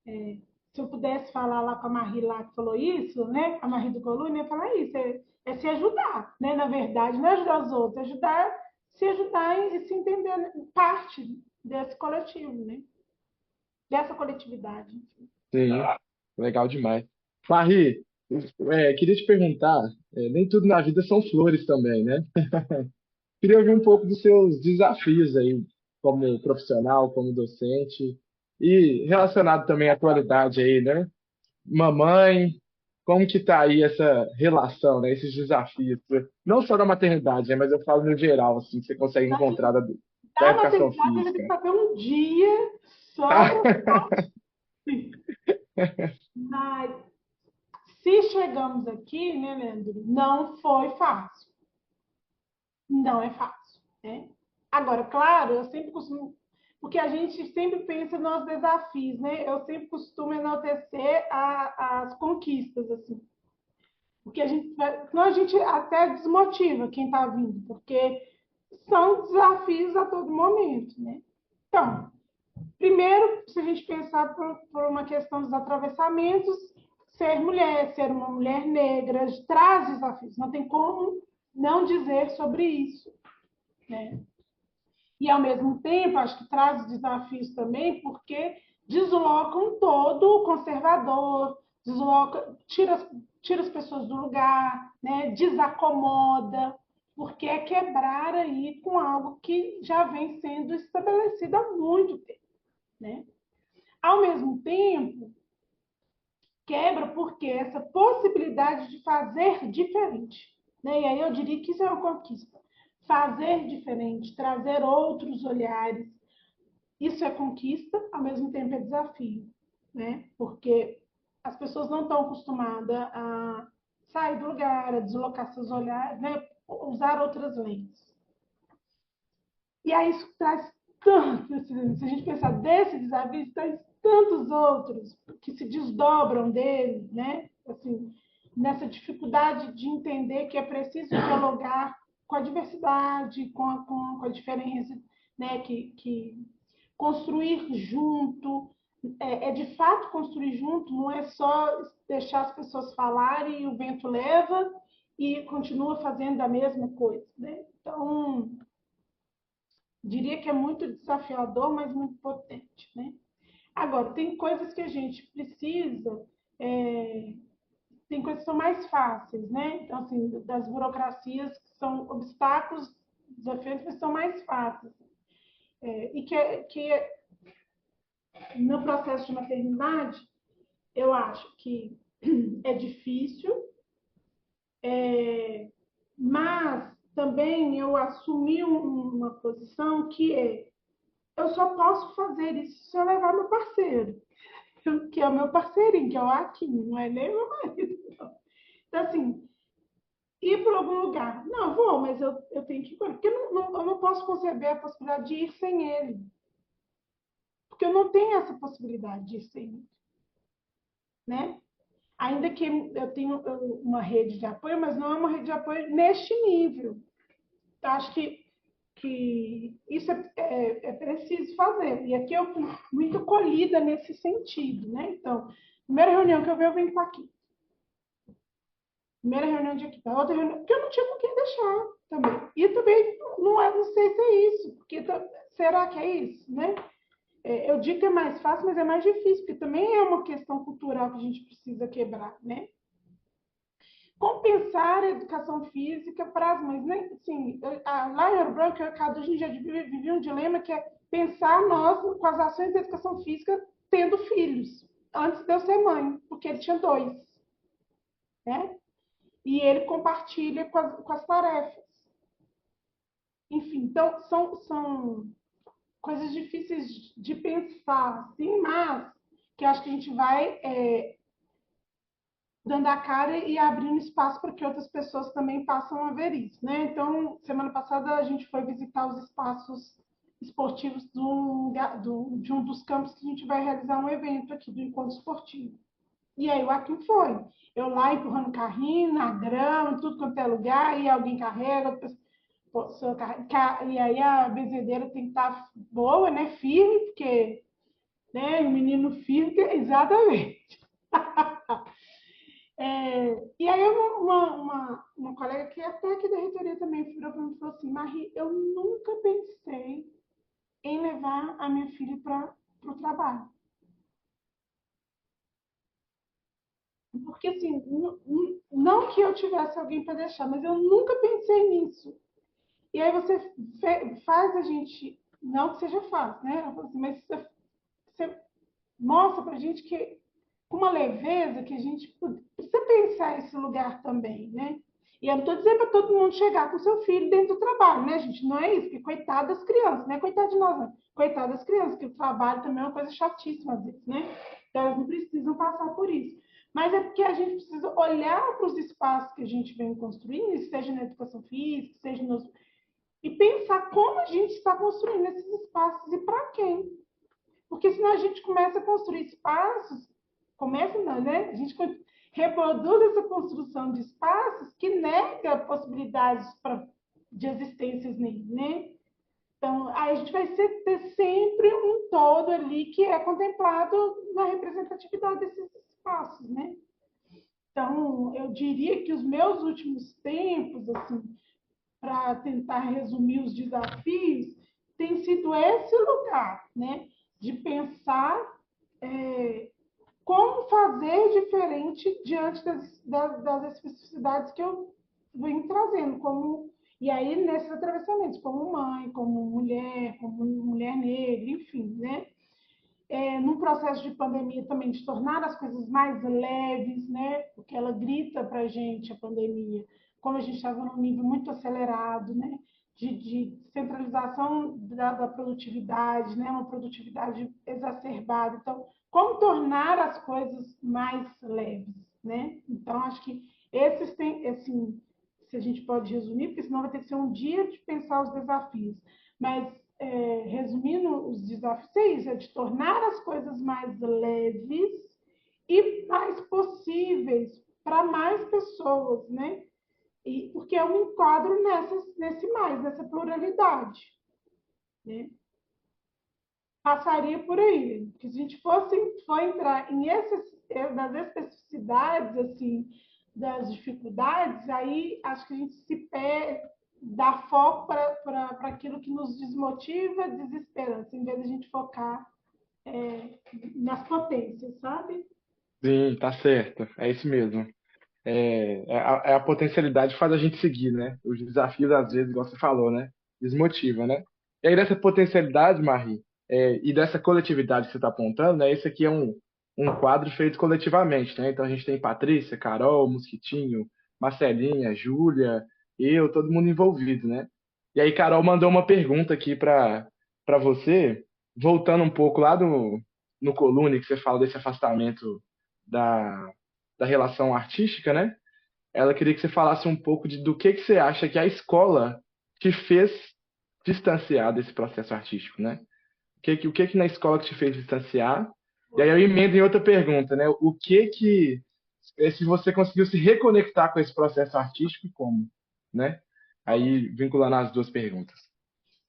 Se eu pudesse falar lá com a Marie lá que falou isso, né? A Marie do Coluna ia falar isso, é se ajudar, né? Na verdade, não é ajudar os outros, é ajudar, se ajudar e se entender parte desse coletivo, né? Dessa coletividade. Sim, legal demais. Farri, queria te perguntar, nem tudo na vida são flores também, né? Queria ouvir um pouco dos seus desafios aí, como profissional, como docente, e relacionado também à atualidade aí, né? Mamãe, como que tá aí essa relação, né? Esses desafios, não só da maternidade, né? Mas eu falo no geral, assim, que você consegue encontrar da Da educação maternidade, a gente tem que física. fazer um dia só para falar assim. Mas se chegamos aqui, né, Leandro, não foi fácil. Não é fácil, né? Agora, claro, eu sempre costumo, porque a gente sempre pensa nos desafios, né? Eu sempre costumo enaltecer as conquistas, assim. Porque senão a gente até desmotiva quem está vindo, porque são desafios a todo momento, né? Então, primeiro, se a gente pensar por uma questão dos atravessamentos, ser mulher, ser uma mulher negra, traz desafios, não tem como não dizer sobre isso, né? E, ao mesmo tempo, acho que traz desafios também, porque desloca um todo conservador, tira as pessoas do lugar, né? Desacomoda, porque é quebrar aí com algo que já vem sendo estabelecido há muito tempo, né? Ao mesmo tempo, quebra porque essa possibilidade de fazer diferente, né? E aí eu diria que isso é uma conquista. Fazer diferente, trazer outros olhares, isso é conquista, ao mesmo tempo é desafio, né? Porque as pessoas não estão acostumadas a sair do lugar, a deslocar seus olhares, né? Usar outras lentes. E aí isso traz tanto, se a gente pensar desse desafio, traz tantos outros que se desdobram dele, né? Assim, nessa dificuldade de entender que é preciso dialogar com a diversidade, com a diferença, né? Que construir junto, de fato construir junto, não é só deixar as pessoas falarem e o vento leva e continua fazendo a mesma coisa, né? Então, diria que é muito desafiador, mas muito potente, né? Agora, tem coisas que a gente precisa, é, tem coisas que são mais fáceis, né? Então, assim, das burocracias que são obstáculos, desafios, mas são mais fáceis. E que no processo de maternidade, eu acho que é difícil, mas também eu assumi uma posição que eu só posso fazer isso se eu levar meu parceiro, que é o meu parceirinho, que é o Akin, não é nem meu marido. Não. Então, assim, ir para algum lugar. Não, vou, mas eu tenho que ir, porque eu não posso conceber a possibilidade de ir sem ele. Porque eu não tenho essa possibilidade de ir sem ele, né? Ainda que eu tenho uma rede de apoio, mas não é uma rede de apoio neste nível. Então, acho que isso é preciso fazer. E aqui eu fui muito colhida nesse sentido, né? Então, primeira reunião que eu venho aqui. Primeira reunião de equipe, a outra reunião, porque eu não tinha com quem deixar também. E também não sei se é isso, porque será que é isso, né? Eu digo que é mais fácil, mas é mais difícil, porque também é uma questão cultural que a gente precisa quebrar, né? Compensar a educação física para as mães, né? Assim, lá em Ouro Branco, a gente já vivia um dilema que é pensar nós com as ações de educação física tendo filhos, antes de eu ser mãe, porque ele tinha dois, né? E ele compartilha com as tarefas. Enfim, então são coisas difíceis de pensar, sim, mas que acho que a gente vai dando a cara e abrindo espaço para que outras pessoas também passam a ver isso, né? Então, semana passada a gente foi visitar os espaços esportivos de um dos campos que a gente vai realizar um evento aqui do encontro esportivo. E aí o Akin foi. Eu lá empurrando carrinho, na grama, tudo quanto é lugar, e alguém carrega, e aí a benzedeira tem que estar boa, né? Firme, porque né, o menino firme, exatamente. E aí uma colega que é até aqui da reitoria também virou para mim e falou assim, Marie, eu nunca pensei em levar a minha filha para o trabalho. Porque assim, não que eu tivesse alguém para deixar, mas eu nunca pensei nisso. E aí você faz a gente, não que seja fácil, né? Assim, mas você mostra para a gente que, com uma leveza, que a gente precisa pensar esse lugar também, né? E eu não estou dizendo para todo mundo chegar com seu filho dentro do trabalho, né, gente? Não é isso, porque coitado das crianças, né? Coitado de nós, não. Coitado das crianças, que o trabalho também é uma coisa chatíssima às vezes, né? Então elas não precisam passar por isso. Mas é porque a gente precisa olhar para os espaços que a gente vem construindo, seja na educação física, seja nos, e pensar como a gente está construindo esses espaços e para quem. Porque senão a gente começa a construir espaços, começa não, né? A gente reproduz essa construção de espaços que nega possibilidades de existências nele, né? Então, aí a gente vai ter sempre um todo ali que é contemplado na representatividade desses espaços, né? Então, eu diria que os meus últimos tempos, assim, para tentar resumir os desafios, tem sido esse lugar, né? De pensar como fazer diferente diante das especificidades que eu venho trazendo, como e aí nesses atravessamentos, como mãe, como mulher negra, enfim, né? Num processo de pandemia também, de tornar as coisas mais leves, né? Porque ela grita para a gente, a pandemia, como a gente estava num nível muito acelerado, né? De centralização da produtividade, né? Uma produtividade exacerbada. Então, como tornar as coisas mais leves, né? Então, acho que esses têm, assim, se a gente pode resumir, porque senão vai ter que ser um dia de pensar os desafios. Mas resumindo os desafios, é isso, é de tornar as coisas mais leves e mais possíveis para mais pessoas, né? Porque eu me enquadro nessa pluralidade, né? Passaria por aí. Que se a gente for entrar nas especificidades, assim, das dificuldades, aí acho que a gente se perde, dá foco para aquilo que nos desmotiva, desesperança, em vez de a gente focar nas potências, sabe? Sim, tá certo. É isso mesmo. É a potencialidade que faz a gente seguir, né? Os desafios, às vezes, igual você falou, né? Desmotiva, né? E aí, dessa potencialidade, Marie, e dessa coletividade que você está apontando, né? Esse aqui é um quadro feito coletivamente, né? Então, a gente tem Patrícia, Carol, Mosquitinho, Marcelinha, Júlia, eu, todo mundo envolvido, né? E aí, Carol mandou uma pergunta aqui para você, voltando um pouco lá no Colune, que você fala desse afastamento da da relação artística, né? Ela queria que você falasse um pouco do que você acha que a escola te fez distanciar desse processo artístico, né? O que que na escola que te fez distanciar? E aí eu emendo em outra pergunta, né? O que que se você conseguiu se reconectar com esse processo artístico e como, né? Aí, vinculando as duas perguntas.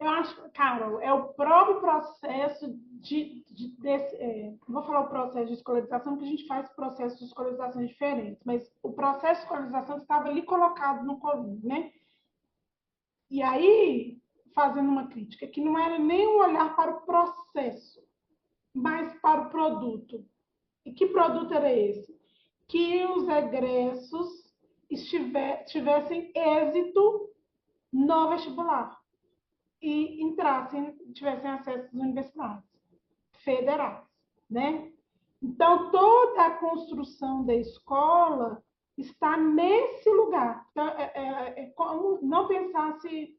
Eu acho, Carol, é o próprio processo vou falar o processo de escolarização, porque a gente faz processos de escolarização diferentes, mas o processo de escolarização estava ali colocado no Coluna, né? E aí, fazendo uma crítica, que não era nem um olhar para o processo, mas para o produto. E que produto era esse? Que os egressos tivessem êxito no vestibular e entrassem, tivessem acesso às universidades federais, né? Então, toda a construção da escola está nesse lugar. Então, como não pensasse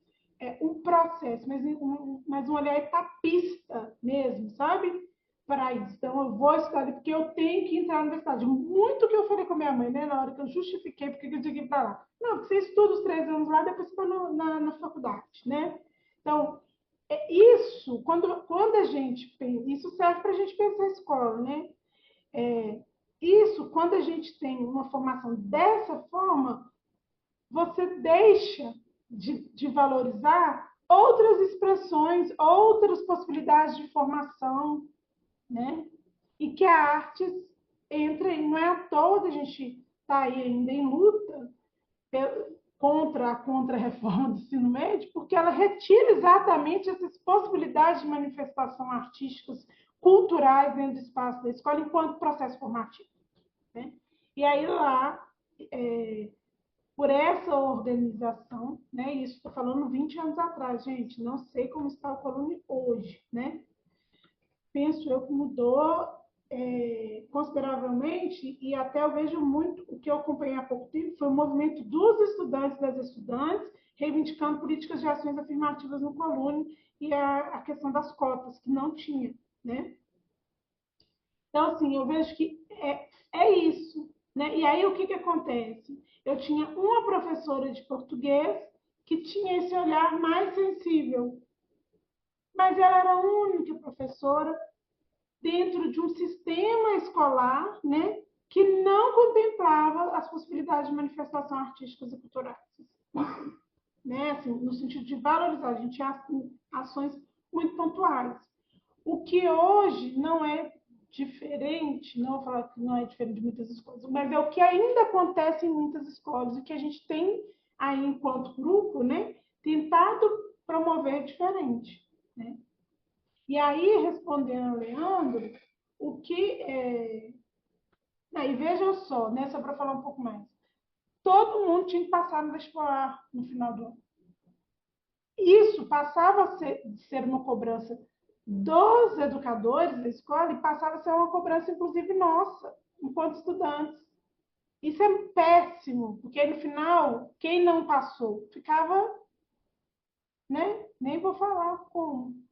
um processo, mas um olhar etapista mesmo, sabe? Para isso. Então, eu vou estudar porque eu tenho que entrar na universidade. Muito que eu falei com a minha mãe, né? Na hora que eu justifiquei porque eu tinha que ir para lá. Não, porque você estuda os 3 anos lá, depois você está na faculdade, né? Então, isso, quando a gente pensa, isso serve para a gente pensar a escola, né? Isso, quando a gente tem uma formação dessa forma, você deixa de valorizar outras expressões, outras possibilidades de formação, né? E que a arte entra, não é à toa a gente está aí ainda em luta contra a contra-reforma do ensino médio, porque ela retira exatamente essas possibilidades de manifestação artísticas, culturais dentro do espaço da escola enquanto processo formativo, né? E aí lá, por essa organização, né? Isso estou falando 20 anos atrás, gente, não sei como está o Colune hoje, né? Penso eu que mudou consideravelmente, e até eu vejo muito, o que eu acompanhei há pouco tempo foi o movimento dos estudantes e das estudantes reivindicando políticas de ações afirmativas no Colune e a questão das cotas, que não tinha, né? Então, assim, eu vejo que é isso, né? E aí, o que acontece? Eu tinha uma professora de português que tinha esse olhar mais sensível, mas ela era a única professora dentro de um sistema escolar, né, que não contemplava as possibilidades de manifestação artísticas e culturais, né, assim, no sentido de valorizar. A gente tinha ações muito pontuais. O que hoje não é diferente, não vou falar que não é diferente de muitas escolas, mas é o que ainda acontece em muitas escolas e que a gente tem aí, enquanto grupo, né, tentado promover diferente, né? E aí, respondendo ao Leandro, o que. Aí vejam só, né, só para falar um pouco mais. Todo mundo tinha que passar no vestibular no final do ano. Isso passava a ser uma cobrança dos educadores da escola e passava a ser uma cobrança, inclusive, nossa, enquanto estudantes. Isso é péssimo, porque no final, quem não passou ficava, né? Nem vou falar como.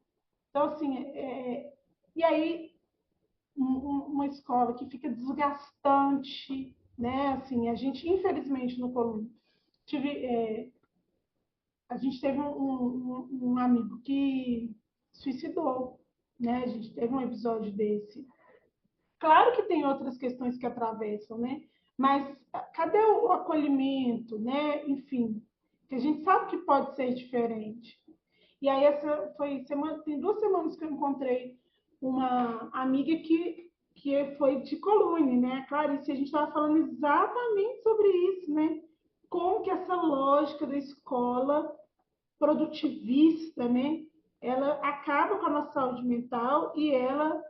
Então, assim, e aí uma escola que fica desgastante, né? Assim, a gente, infelizmente, no Coluna, a gente teve um amigo que suicidou, né? A gente teve um episódio desse. Claro que tem outras questões que atravessam, né? Mas cadê o acolhimento, né? Enfim, que a gente sabe que pode ser diferente. E aí essa foi semana, tem 2 semanas que eu encontrei uma amiga que foi de Colune, né? Clarice, a gente estava falando exatamente sobre isso, né? Como que essa lógica da escola produtivista, né? Ela acaba com a nossa saúde mental e ela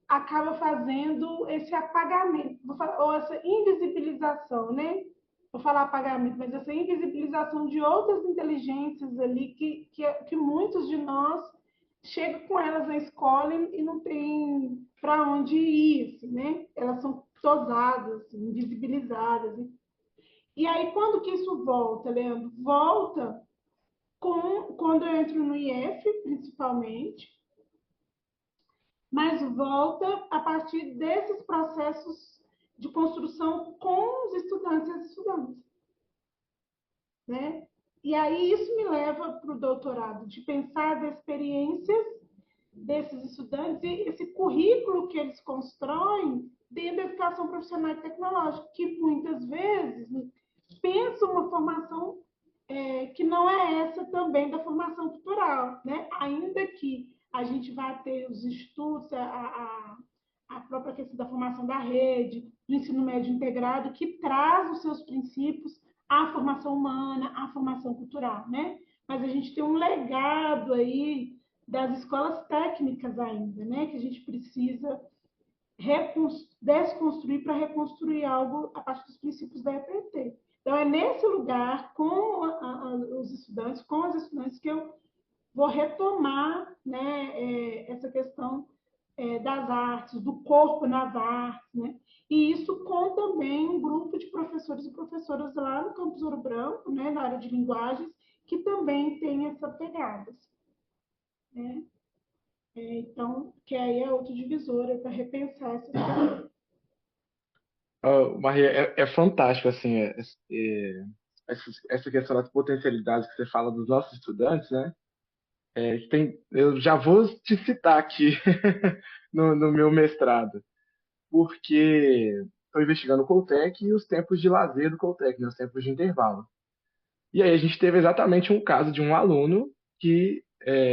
acaba fazendo esse apagamento, ou essa invisibilização, né? Vou falar apagamento, mas essa invisibilização de outras inteligências ali que muitos de nós chegam com elas na escola e não tem para onde ir, assim, né? Elas são tosadas, assim, invisibilizadas. E aí, quando que isso volta, Leandro? Volta quando eu entro no IF, principalmente, mas volta a partir desses processos de construção com os estudantes e as estudantes, né? E aí isso me leva para o doutorado, de pensar as experiências desses estudantes e esse currículo que eles constroem dentro da educação profissional e tecnológica, que muitas vezes pensa uma formação que não é essa também da formação cultural, né? Ainda que a gente vá ter os estudos, a própria questão da formação da rede, do ensino médio integrado, que traz os seus princípios à formação humana, à formação cultural, né? Mas a gente tem um legado aí das escolas técnicas ainda, né? Que a gente precisa desconstruir para reconstruir algo a partir dos princípios da EPT. Então, é nesse lugar, com os estudantes, com as estudantes, que eu vou retomar, né, essa questão das artes, do corpo nas artes, né? E isso com também um grupo de professores e professoras lá no Campus Ouro Branco, né, na área de linguagens, que também tem essa pegada, né? Então, que aí é outro divisor para repensar essa questão. Maria, é fantástico, assim, essa questão das potencialidades que você fala dos nossos estudantes, né? Eu já vou te citar aqui no meu mestrado, porque estou investigando o Coltec e os tempos de lazer do Coltec, né, os tempos de intervalo. E aí a gente teve exatamente um caso de um aluno que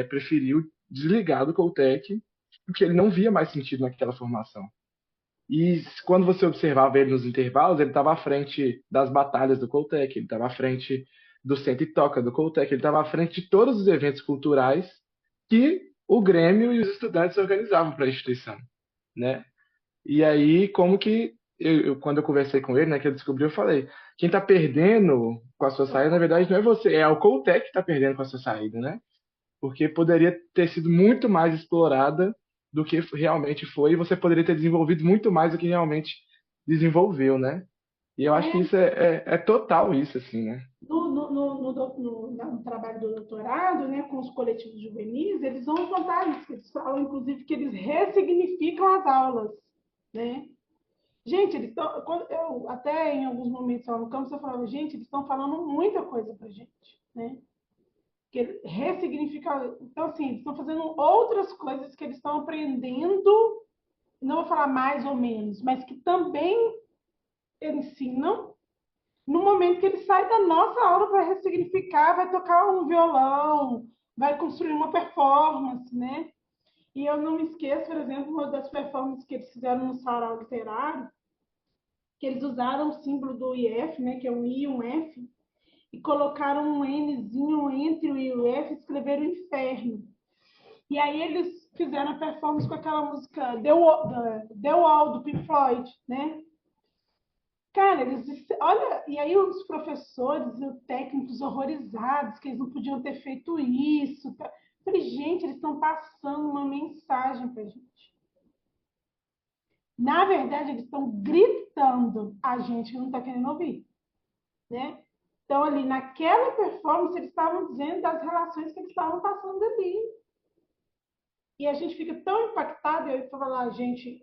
preferiu desligar do Coltec porque ele não via mais sentido naquela formação. E quando você observava ele nos intervalos, ele estava à frente das batalhas do Coltec, ele estava à frente do Senta e Toca do Coltec, ele estava à frente de todos os eventos culturais que o Grêmio e os estudantes organizavam para a instituição, né? E aí, como que quando eu conversei com ele, né, que eu descobri, eu falei, quem está perdendo com a sua saída, na verdade, não é você, é o Coltec que está perdendo com a sua saída, né? Porque poderia ter sido muito mais explorada do que realmente foi, e você poderia ter desenvolvido muito mais do que realmente desenvolveu, né? E eu acho que isso é total isso, assim, né? No trabalho do doutorado, né, com os coletivos juvenis, eles vão contar isso. Eles falam, inclusive, que eles ressignificam as aulas, né? Gente, eles estão. Eu até em alguns momentos lá no campus eu falava, gente, eles estão falando muita coisa para gente, né? Que ressignifica. Então, assim, eles estão fazendo outras coisas que eles estão aprendendo, não vou falar mais ou menos, mas que também ensinam no momento que ele sai da nossa aula para ressignificar, vai tocar um violão, vai construir uma performance, né? E eu não me esqueço, por exemplo, uma das performances que eles fizeram no Sarau Literário, que eles usaram o símbolo do IF, né, que é um I e um F, e colocaram um Nzinho entre o I e o F e escreveram inferno. E aí eles fizeram a performance com aquela música The Wall, do Pink Floyd, né? Cara, olha, e aí os professores e os técnicos horrorizados que eles não podiam ter feito isso. Tá? Eu falei, gente, eles estão passando uma mensagem para gente. Na verdade, eles estão gritando a gente que não está querendo ouvir, né? Então, ali, naquela performance, eles estavam dizendo das relações que eles estavam passando ali. E a gente fica tão impactado, eu falo lá, a gente,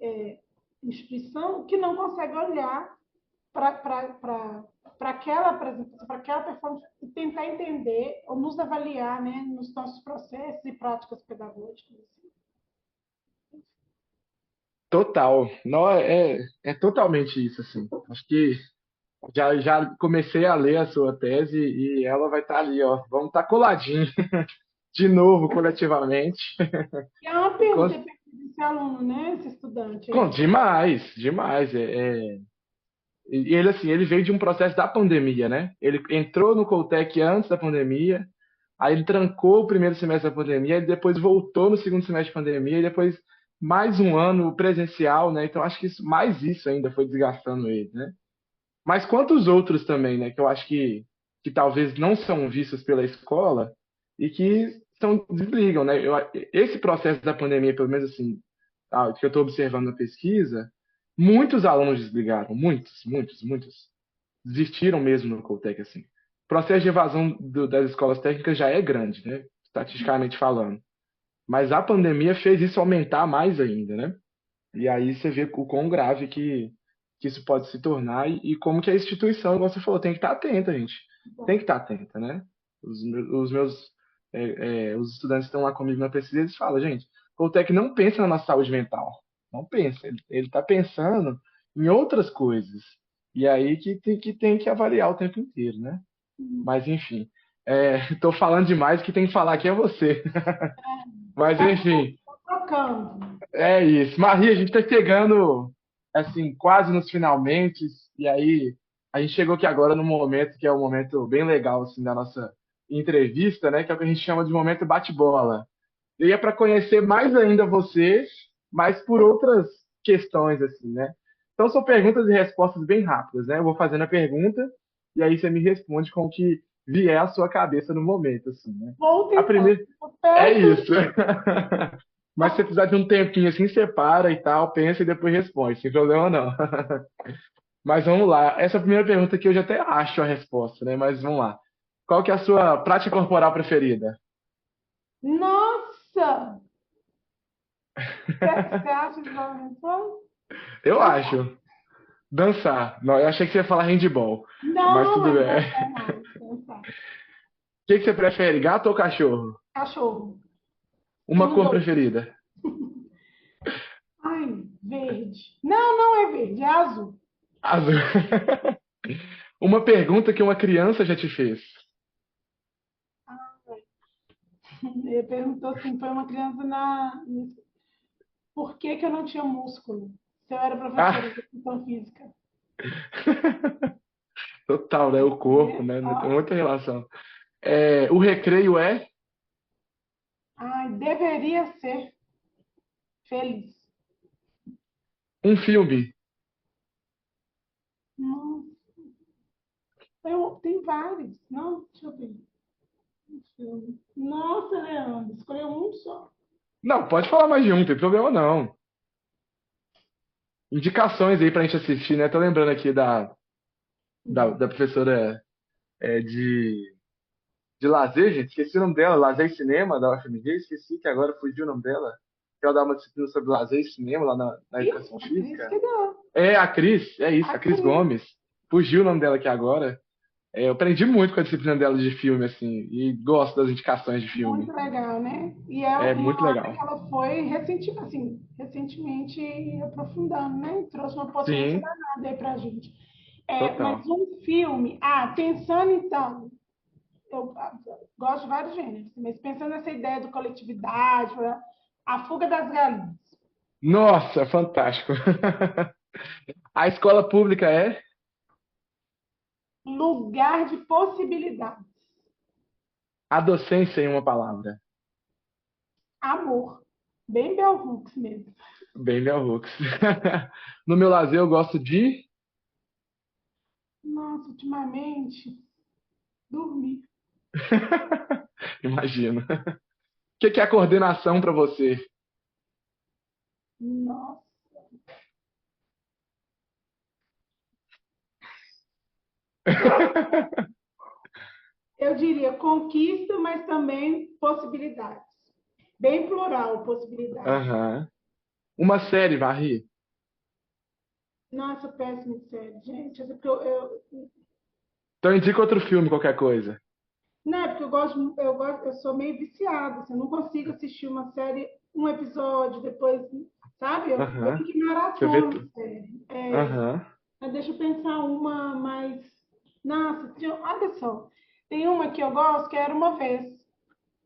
instituição, que não consegue olhar para aquela apresentação, para aquela performance e tentar entender ou nos avaliar, né, nos nossos processos e práticas pedagógicas. Total. Não, é totalmente isso, assim. Acho que já comecei a ler a sua tese e ela vai estar ali, ó. Vamos estar coladinho de novo, coletivamente. E é uma pena ter perdido esse aluno, né, esse estudante aí. Demais, demais. E ele, assim, ele veio de um processo da pandemia, né? Ele entrou no Coltec antes da pandemia, aí ele trancou o primeiro semestre da pandemia, ele depois voltou no segundo semestre da pandemia, e depois mais um ano presencial, né? Então acho que mais isso ainda foi desgastando ele, né? Mas quantos outros também, né? Que eu acho que talvez não são vistos pela escola e que desligam, né? Esse processo da pandemia, pelo menos assim, que eu estou observando na pesquisa, muitos alunos desligaram, muitos, muitos, muitos. Desistiram mesmo no Coltec, assim. O processo de evasão das escolas técnicas já é grande, né? Estatisticamente falando. Mas a pandemia fez isso aumentar mais ainda, né? E aí você vê o quão grave que isso pode se tornar e como que a instituição, igual você falou, tem que estar atenta, gente. Tem que estar atenta, né? Os meus os estudantes que estão lá comigo na pesquisa, eles falam, gente, o Coltec não pensa na nossa saúde mental. Não pensa, ele está pensando em outras coisas. E aí que tem que avaliar o tempo inteiro, né? Mas enfim, estou falando demais, que tem que falar aqui é você. Mas Tá enfim, trocando. é isso. Maria, a gente está chegando assim, quase nos finalmente, e aí a gente chegou aqui agora no momento que é um momento bem legal assim da nossa entrevista, né? Que é o que a gente chama de momento bate-bola. Eu ia para conhecer mais ainda você, mas por outras questões, assim, né? Então são perguntas e respostas bem rápidas, né? Eu vou fazendo a pergunta e aí você me responde com o que vier à sua cabeça no momento, assim, né? Vou A tentando. primeira é Perto. isso. Mas se você precisar de um tempinho assim, separa e tal, pensa e depois responde, sem problema não. Mas vamos lá. Essa primeira pergunta aqui eu já até acho a resposta, né? Mas vamos lá. Qual que é a sua prática corporal preferida? Nossa! Você acha que vai me Eu dançar? acho. Dançar. Não, eu achei que você ia falar handball, mas Não, tudo mas bem. dançar é mais. Dançar. O que que você prefere, gato ou cachorro? Cachorro. Uma Tenho cor dois. preferida? Ai, verde. Não, não é verde, é azul. Azul. Uma pergunta que uma criança já te fez. Ele perguntou assim, foi uma criança por que que eu não tinha músculo? Se eu era Ah, professora de educação física. total, né? O corpo, né? Tem Ó, muita relação. O recreio é ai, deveria ser feliz. um filme. Não, tem vários. Não, deixa eu ver. Um filme. Nossa, Leandro, escolheu um só. Não, pode falar mais de um, não tem problema não. Indicações aí pra gente assistir, né? Tô lembrando aqui da professora de lazer, gente. Esqueci o nome dela, Lazer e Cinema, da UFMG. Esqueci que agora fugiu o nome dela. Que ela dá uma disciplina sobre lazer e cinema lá na Isso, educação a Cris física. que deu. É a Cris, é isso, A a Cris Cris. Gomes. Fugiu o nome dela aqui agora. Eu aprendi muito com a disciplina dela de filme, assim, e gosto das indicações de filme. Muito legal, né? E é É uma muito área legal. que ela foi recentemente aprofundando, né? Trouxe uma potência Sim, danada aí pra gente. Mas total. um filme, pensando então, eu gosto de vários gêneros, mas pensando nessa ideia do coletividade, a fuga das galinhas, Nossa, fantástico. A escola pública é lugar de possibilidades, a docência em uma palavra. amor, bem Bell Hooks mesmo. Bem, Mel Hooks. No meu lazer eu gosto de. Nossa, ultimamente, dormir. Imagino. O que é a coordenação para você? Nossa. Eu diria conquista, mas também possibilidades. Bem plural, possibilidades. Aham. Uma série, Varri. Nossa, péssimo de série, gente. Então indica outro filme, qualquer coisa. Não, é porque eu sou meio viciada. Assim, eu não consigo assistir uma série, um episódio, depois, sabe? Eu Aham. tenho que Você vê maratona a tudo. série. Aham. Mas deixa eu pensar uma mais. Nossa, olha só. Tem uma que eu gosto, que era uma vez.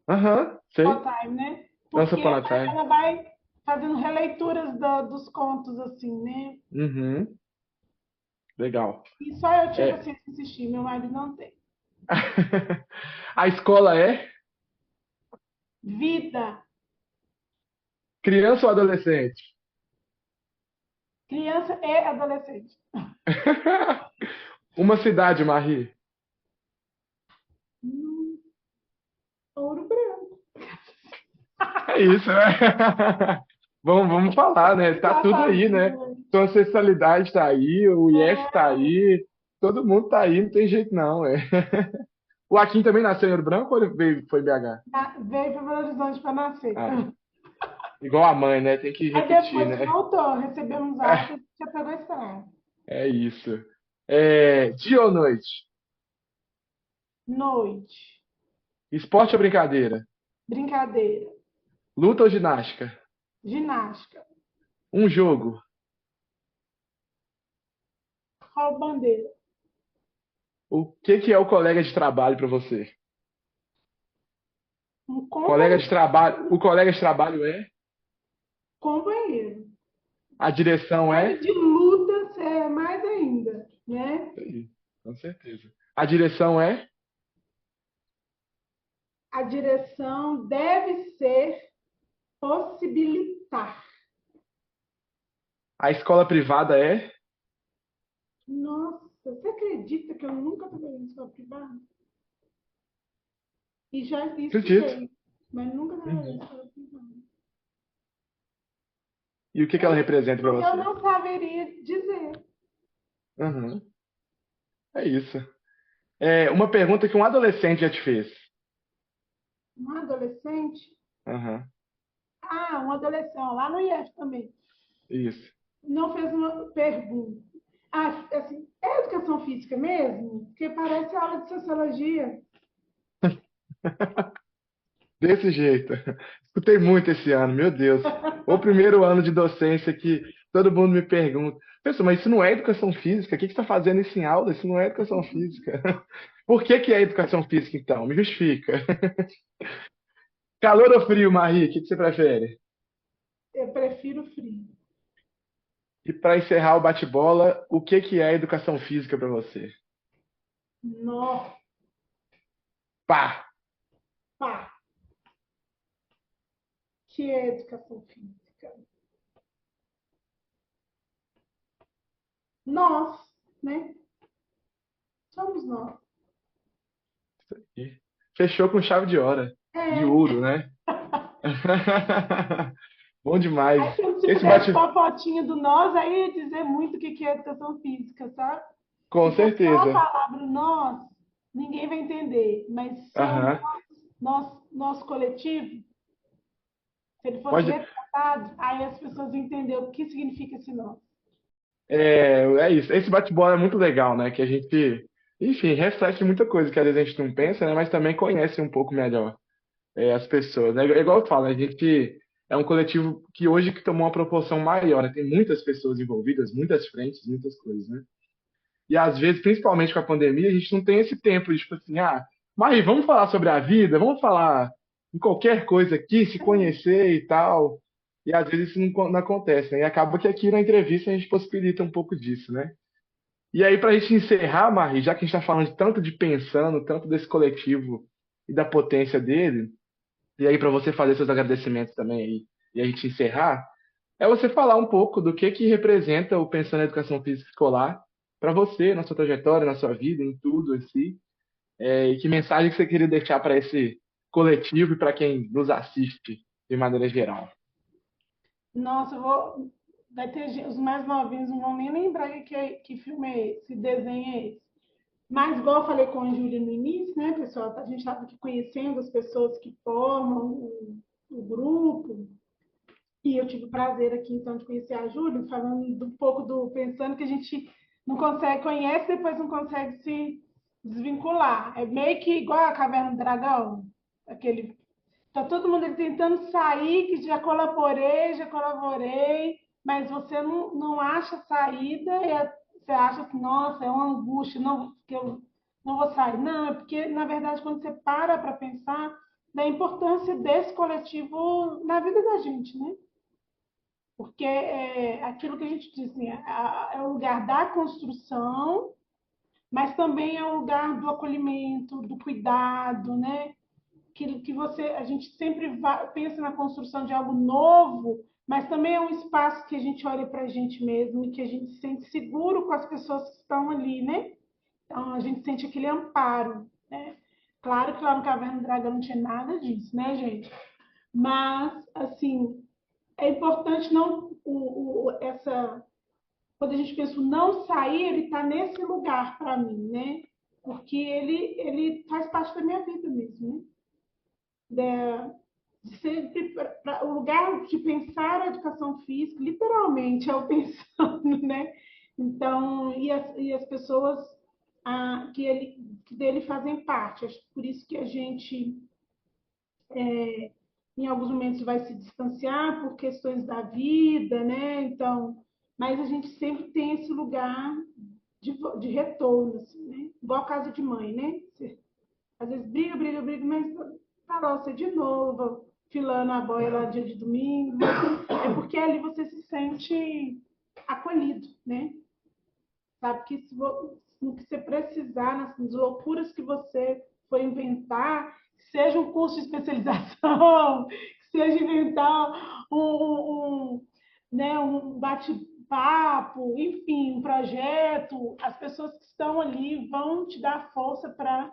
Aham. All Sei. Time, né? Once Porque Upon a Time. ela vai fazendo releituras dos contos, assim, né? Uhum. Legal. E só eu tinha É. paciência de assistir, meu marido não tem. A escola é Vida, criança ou adolescente? criança e adolescente. Uma cidade, Marie. Hum, Ouro Branco. É isso, né? Vamos falar, né? Tá Já tudo aí, né? sabia. Sua ancestralidade tá aí, o IF tá É, aí, todo mundo tá aí, não tem jeito não, é. O Akin também nasceu em Ouro Branco ou ele foi em BH? veio para Belo Horizonte para nascer. Ah, igual a mãe, né? Tem que Aí repetir, depois né? voltou, recebeu uns É, altos e já pegou a estrada. é isso. Dia ou noite? Noite, Esporte ou brincadeira? brincadeira, Luta ou ginástica? ginástica, Um jogo. Qual bandeira? O que é o colega de trabalho para você? Um Colega companheiro. de trabalho. O colega de trabalho é? Companheiro. A direção Colega é? de lutas é mais ainda, né? Isso aí, com certeza. A direção é? A direção deve ser possibilitar. A escola privada é? Nossa, você acredita que eu nunca trabalhei em escola privada? E já Acredito. estudei, mas nunca trabalhei em Uhum. escola privada. E o que ela representa para Eu você? não saberia dizer. Uhum. É isso. É uma pergunta que um adolescente já te fez. Um adolescente? Uhum. Ah, um adolescente, lá no IF também. Isso. Não fez uma pergunta. Ah, assim, é educação física mesmo? Porque parece aula de sociologia. Desse jeito. Escutei muito esse ano, meu Deus. O primeiro ano de docência que todo mundo me pergunta: Pessoal, mas isso não é educação física? O que que você está fazendo isso em aula? Isso não é educação física. Por que que é educação física, então? Me justifica. Calor ou frio, Marie? O que que você prefere? Eu prefiro frio. E para encerrar o bate-bola, o que que é educação física para você? Nossa, Pá! que é educação física? Nós, né? Somos nós. E fechou com chave de hora. De É. ouro, né? Bom demais. Aí, se Esse pudesse bate... pôr a fotinho do nós, aí ia dizer muito o que é educação física, sabe? Com Se for só a certeza. palavra nós, ninguém vai entender. Mas só nós, Aham. nosso coletivo, se ele fosse Pode... retratado, aí as pessoas entenderam o que significa esse nós. é isso. Esse bate-bola é muito legal, né? Que a gente, enfim, reflete muita coisa que às vezes a gente não pensa, né? Mas também conhece um pouco melhor as pessoas, né? Igual eu falo, a gente é um coletivo que hoje que tomou uma proporção maior, né? Tem muitas pessoas envolvidas, muitas frentes, muitas coisas, né? E às vezes, principalmente com a pandemia, a gente não tem esse tempo de, tipo assim, mas vamos falar sobre a vida, vamos falar em qualquer coisa aqui, se conhecer e tal. E às vezes isso não acontece, né? E acaba que aqui na entrevista a gente possibilita um pouco disso, né? E aí, para a gente encerrar, Marie, já que a gente está falando tanto de pensando, tanto desse coletivo e da potência dele, e aí para você fazer seus agradecimentos também aí, e a gente encerrar, é você falar um pouco do que representa o Pensando na Educação Física Escolar para você, na sua trajetória, na sua vida, em tudo assim, e que mensagem que você queria deixar para esse coletivo e para quem nos assiste de maneira geral. Nossa, eu vou. Vai ter os mais novinhos, não vão nem lembrar que filme é esse, que desenho é esse. Mas, igual eu falei com a Júlia no início, né, pessoal? A gente estava aqui conhecendo as pessoas que formam o grupo, e eu tive o prazer aqui, então, de conhecer a Júlia, falando um pouco pensando que a gente não consegue, conhece, depois não consegue se desvincular. É meio que igual a Caverna do Dragão, aquele. Tá todo mundo ali tentando sair, que já colaborei, mas você não acha saída, você acha assim, nossa, é uma angústia, não, que eu não vou sair. Não, é porque, na verdade, quando você para pensar da importância desse coletivo na vida da gente, né? Porque é aquilo que a gente diz, assim, é o lugar da construção, mas também é o lugar do acolhimento, do cuidado, né? Que você, a gente sempre pensa na construção de algo novo, mas também é um espaço que a gente olha para a gente mesmo e que a gente se sente seguro com as pessoas que estão ali, né? Então a gente sente aquele amparo, né? Claro que lá no Caverna do Dragão não tinha nada disso, né, gente? Mas, assim, é importante não essa quando a gente pensa o não sair, ele está nesse lugar para mim, né? Porque ele faz parte da minha vida mesmo, né? De sempre o lugar de pensar a educação física, literalmente é o pensando, né? Então, e as pessoas que dele fazem parte. Acho que por isso que a gente em alguns momentos vai se distanciar por questões da vida, né? Então, mas a gente sempre tem esse lugar de retorno, assim, né? Igual casa de mãe, né? Você, às vezes briga, mas falou você de novo, filando a boia lá dia de domingo. É porque ali você se sente acolhido, né? Sabe que se no que você precisar, nas loucuras que você for inventar, seja um curso de especialização, seja inventar né, um bate-papo, enfim, um projeto, as pessoas que estão ali vão te dar força para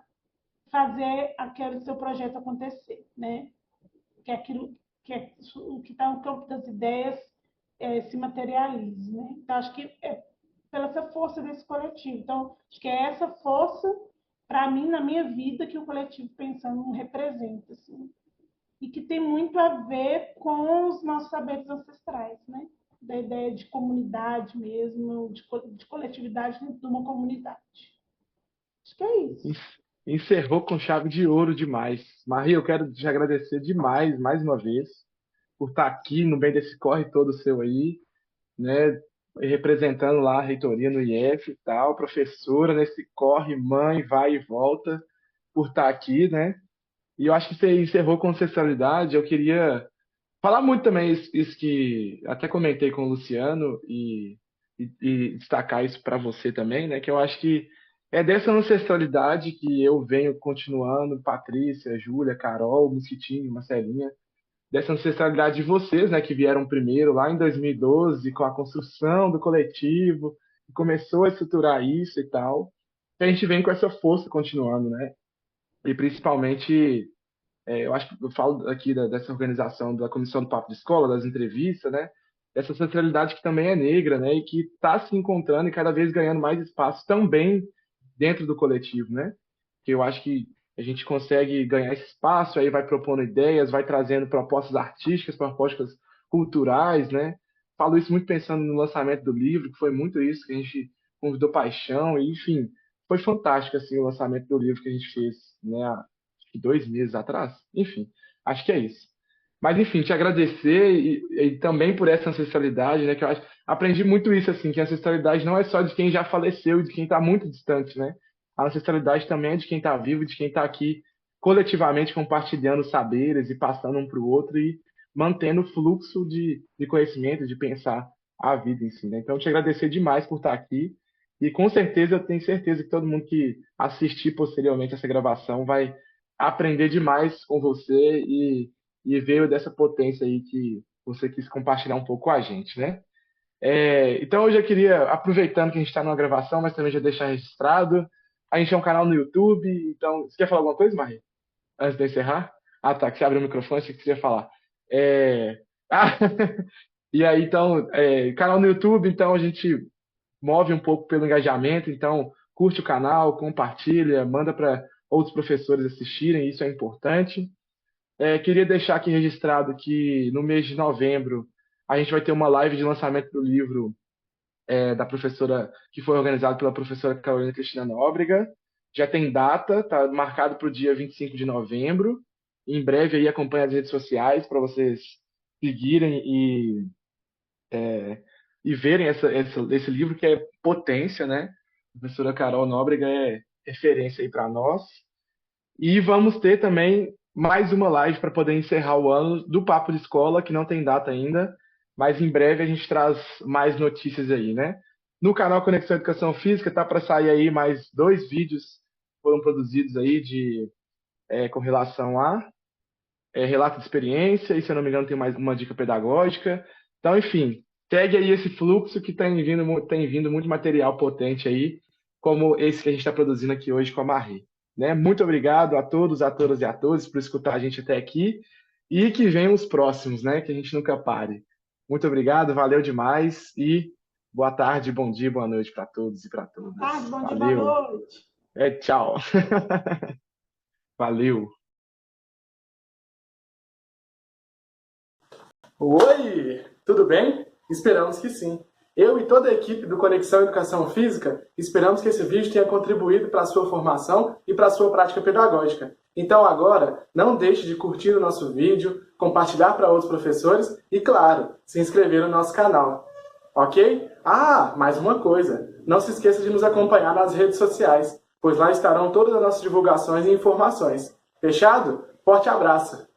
fazer aquele seu projeto acontecer, né? Que é aquilo que é o que está no campo das ideias se materialize, né? Então acho que é pela essa força desse coletivo. Então acho que é essa força para mim na minha vida que o coletivo Pensando representa, assim, e que tem muito a ver com os nossos saberes ancestrais, né? Da ideia de comunidade mesmo, de coletividade dentro de uma comunidade. Acho que é isso. Encerrou com chave de ouro demais. Maria, eu quero te agradecer demais, mais uma vez, por estar aqui no meio desse corre todo seu aí, né? Representando lá a reitoria no IF e tal, professora nesse corre, mãe, vai e volta, por estar aqui, né? E eu acho que você encerrou com ancestralidade. Eu queria falar muito também isso que até comentei com o Luciano e destacar isso para você também, né? Que eu acho que é dessa ancestralidade que eu venho continuando, Patrícia, Júlia, Carol, Mosquitinho, Marcelinha, dessa ancestralidade de vocês, né? Que vieram primeiro lá em 2012 com a construção do coletivo, que começou a estruturar isso e tal. E a gente vem com essa força continuando, né? E principalmente eu acho que eu falo aqui dessa organização da Comissão do Papo de Escola, das entrevistas, né? Dessa centralidade que também é negra, né? E que está se encontrando e cada vez ganhando mais espaço também dentro do coletivo, né? Que eu acho que a gente consegue ganhar esse espaço, aí vai propondo ideias, vai trazendo propostas artísticas, propostas culturais, né? Falo isso muito pensando no lançamento do livro, que foi muito isso que a gente convidou Paixão, e enfim, foi fantástico assim o lançamento do livro que a gente fez, né? 2 meses atrás. Enfim, acho que é isso. Mas, enfim, te agradecer e também por essa ancestralidade, né? Que eu acho, aprendi muito isso, assim, que a ancestralidade não é só de quem já faleceu, de quem está muito distante, né? A ancestralidade também é de quem está vivo, de quem está aqui coletivamente compartilhando saberes e passando um para o outro e mantendo o fluxo de conhecimento, de pensar a vida em si, né? Então, te agradecer demais por estar aqui e com certeza, eu tenho certeza que todo mundo que assistir posteriormente essa gravação vai aprender demais com você e ver dessa potência aí que você quis compartilhar um pouco com a gente, né? Então eu já queria, aproveitando que a gente está numa gravação, mas também já deixar registrado, a gente é um canal no YouTube, então você quer falar alguma coisa, Maria? Antes de eu encerrar? Ah, tá, que você abriu o microfone, achei que você ia falar. Ah, e aí, então, canal no YouTube, então a gente move um pouco pelo engajamento, então curte o canal, compartilha, manda para outros professores assistirem, isso é importante. Queria deixar aqui registrado que no mês de novembro a gente vai ter uma live de lançamento do livro da professora, que foi organizado pela professora Carolina Cristina Nóbrega. Já tem data, está marcado para o dia 25 de novembro. Em breve aí acompanhe as redes sociais para vocês seguirem e verem esse livro que é potência, né? A professora Carol Nóbrega é referência aí para nós. E vamos ter também mais uma live para poder encerrar o ano do Papo de Escola, que não tem data ainda, mas em breve a gente traz mais notícias aí, né? No canal Conexão Educação Física tá para sair aí mais 2 vídeos que foram produzidos aí com relação a relato de experiência, e se eu não me engano tem mais uma dica pedagógica. Então, enfim, segue aí esse fluxo que tem vindo muito material potente aí, como esse que a gente está produzindo aqui hoje com a Marri. Né? Muito obrigado a todos, a todas e a todos por escutar a gente até aqui e que venham os próximos, né? Que a gente nunca pare. Muito obrigado, valeu demais e boa tarde, bom dia, boa noite para todos e para todas. Tarde, bom dia, boa Valeu. noite. Tchau. Valeu. Oi, tudo bem? Esperamos que sim. Eu e toda a equipe do Conexão Educação Física esperamos que esse vídeo tenha contribuído para a sua formação e para a sua prática pedagógica. Então agora, não deixe de curtir o nosso vídeo, compartilhar para outros professores e, claro, se inscrever no nosso canal. Ok? Ah, mais uma coisa, não se esqueça de nos acompanhar nas redes sociais, pois lá estarão todas as nossas divulgações e informações. Fechado? Forte abraço!